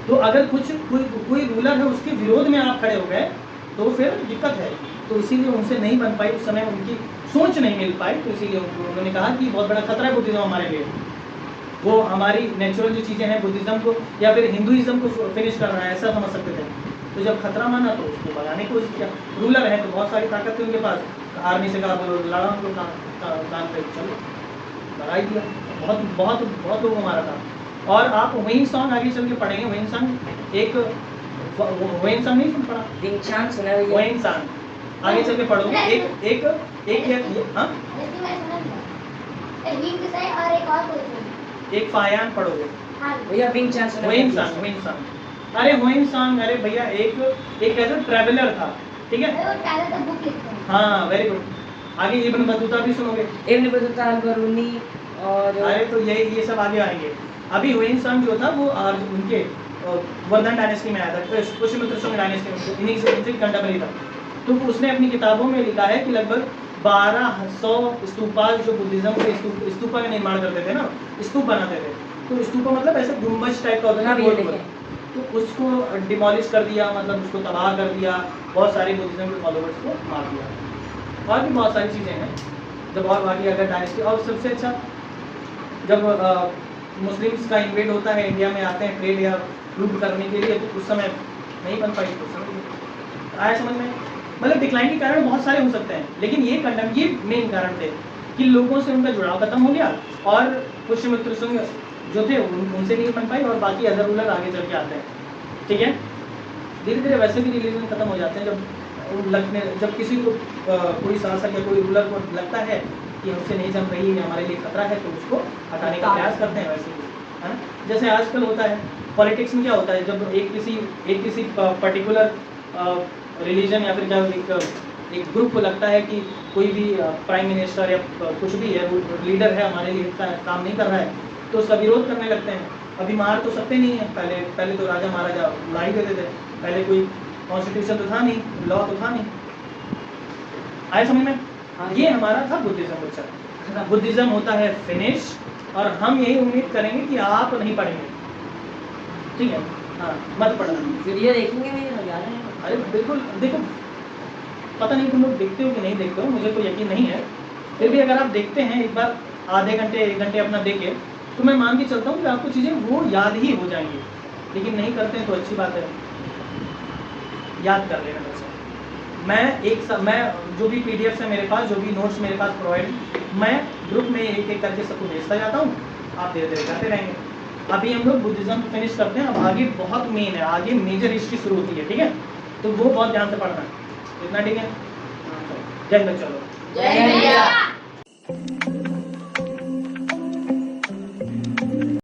तो अगर कोई रूलर है उसके विरोध में आप खड़े हो गए तो फिर दिक्कत है। तो इसीलिए उनसे नहीं बन पाई, उस समय उनकी सोच नहीं मिल पाई, तो इसीलिए उन्होंने कहा कि बहुत बड़ा खतरा है बुद्धिज्म हमारे लिए, वो हमारी नेचुरल जो चीज़ें हैं बुद्धिज्म को या फिर हिंदुइज्म को फिनिश कर रहा है, ऐसा समझ सकते थे। तो जब खतरा माना तो उसको भगाने की कोशिश किया। रूलर है तो बहुत सारी ताकत थी उनके पास, आर्मी से कहा बोलो लड़ा उनको कान पे, चलो लड़ा ही दिया, बहुत बहुत बहुत लोगों को मारा था। और आप वेन सॉन्ग आगे चल के पढ़ेंगे, वेन सॉन्ग एक वेन सॉन्ग नहीं सुन पड़ा, विंगचान सुना है भैया? वेन सॉन्ग आगे चल के पढ़ोगे, हाँ एक फायान पढ़ोगे, भैया विंगचान सुना है? वेन सॉन्ग, अरे वेन सॉन्ग, अरे भैया एक ऐसा ट्रैवलर था, ठीक है, हाँ वेरी गुड। आगे इब्न बतूता भी सुनोगे, इब्न बतूता, अल-बरूनी, और अरे तो ये सब आगे आएंगे। अभी वेन सॉन्ग जो था वो उनके वर्धन डायनेस्टी में आया था, पुष्यमित्र शुंग डायनेस्टी में, इन्हीं से कंटेम्पररी था। तो उसने अपनी किताबों में लिखा है कि लगभग 1200 स्तूपा जो बुद्धिज्म के स्तूपा का निर्माण करते थे ना, स्तूप बनाते थे, तो स्तूपा मतलब ऐसे गुम्बज टाइप का होता है, तो उसको डिमोलिश कर दिया, मतलब उसको तबाह कर दिया, बहुत सारे बुद्धिज्म के फॉलोवर्स को मार दिया, और भी बहुत सारी चीज़ें हैं जब, और बाकी अगर डायनेस्टी। और सबसे अच्छा, जब मुस्लिम्स का इन्वेड होता है, इंडिया में आते हैं ट्रेड या लूट करने के लिए, तो उस समय नहीं बन पाई, उस समय आया समझ में। मतलब डिक्लाइन के कारण बहुत सारे हो सकते हैं, लेकिन ये मेन कारण थे कि लोगों से उनका जुड़ाव खत्म हो गया, और पुष्यमित्र शुंग जो थे उनसे नहीं बन पाई, और बाकी अदर रूलर आगे चल के आते हैं, ठीक है। धीरे धीरे वैसे भी रिलीजन खत्म हो जाते हैं, जब किसी को कोई शासक या कोई रूलर को लगता है कि हमसे नहीं जम रही है, हमारे लिए खतरा है, तो उसको हटाने का प्रयास करते हैं, वैसे ही है ना। जैसे आजकल होता है पॉलिटिक्स में, क्या होता है, जब एक किसी पर्टिकुलर रिलीजन या फिर क्या एक ग्रुप को लगता है कि कोई भी प्राइम मिनिस्टर या कुछ भी है, लीडर है, हमारे लिए काम नहीं कर रहा है, तो उसका विरोध करने लगते हैं। अभी मार तो सकते नहीं है, पहले तो राजा महाराजा लड़ाई देते थे, पहले कोई कॉन्स्टिट्यूशन तो था नहीं, लॉ तो था नहीं, आए समझ में। ये हमारा था बुद्धिज्म। अच्छा, बुद्धिज्म होता है फिनिश, और हम यही उम्मीद करेंगे कि आप नहीं पढ़ेंगे, ठीक है, हाँ मत पढ़ना। वीडियो देखेंगे भैया, याद है? अरे बिल्कुल, देखो पता नहीं तुम लोग देखते हो कि नहीं देखते हो, मुझे कोई यकीन नहीं है, फिर भी अगर आप देखते हैं एक बार आधे घंटे 1 घंटे अपना देखे, तो मैं मान के चलता हूँ कि आपको चीज़ें वो याद ही हो जाएंगी। लेकिन नहीं करते हैं तो अच्छी बात है, याद कर लेना बच्चा। मैं जो भी पीडीएफ है मेरे पास, जो भी नोट्स मेरे पास प्रोवाइड, मैं ग्रुप में एक एक करके सबको भेजता जाता हूँ, आप धीरे धीरे करते रहेंगे। अभी हम लोग बुद्धिज्म फिनिश करते हैं, अब आगे बहुत मेन है, आगे मेजर हिस्ट्री शुरू होती है, ठीक है, तो वो बहुत ध्यान से पढ़ना है। इतना ठीक है, जय हिंद, चलो जय हिंद।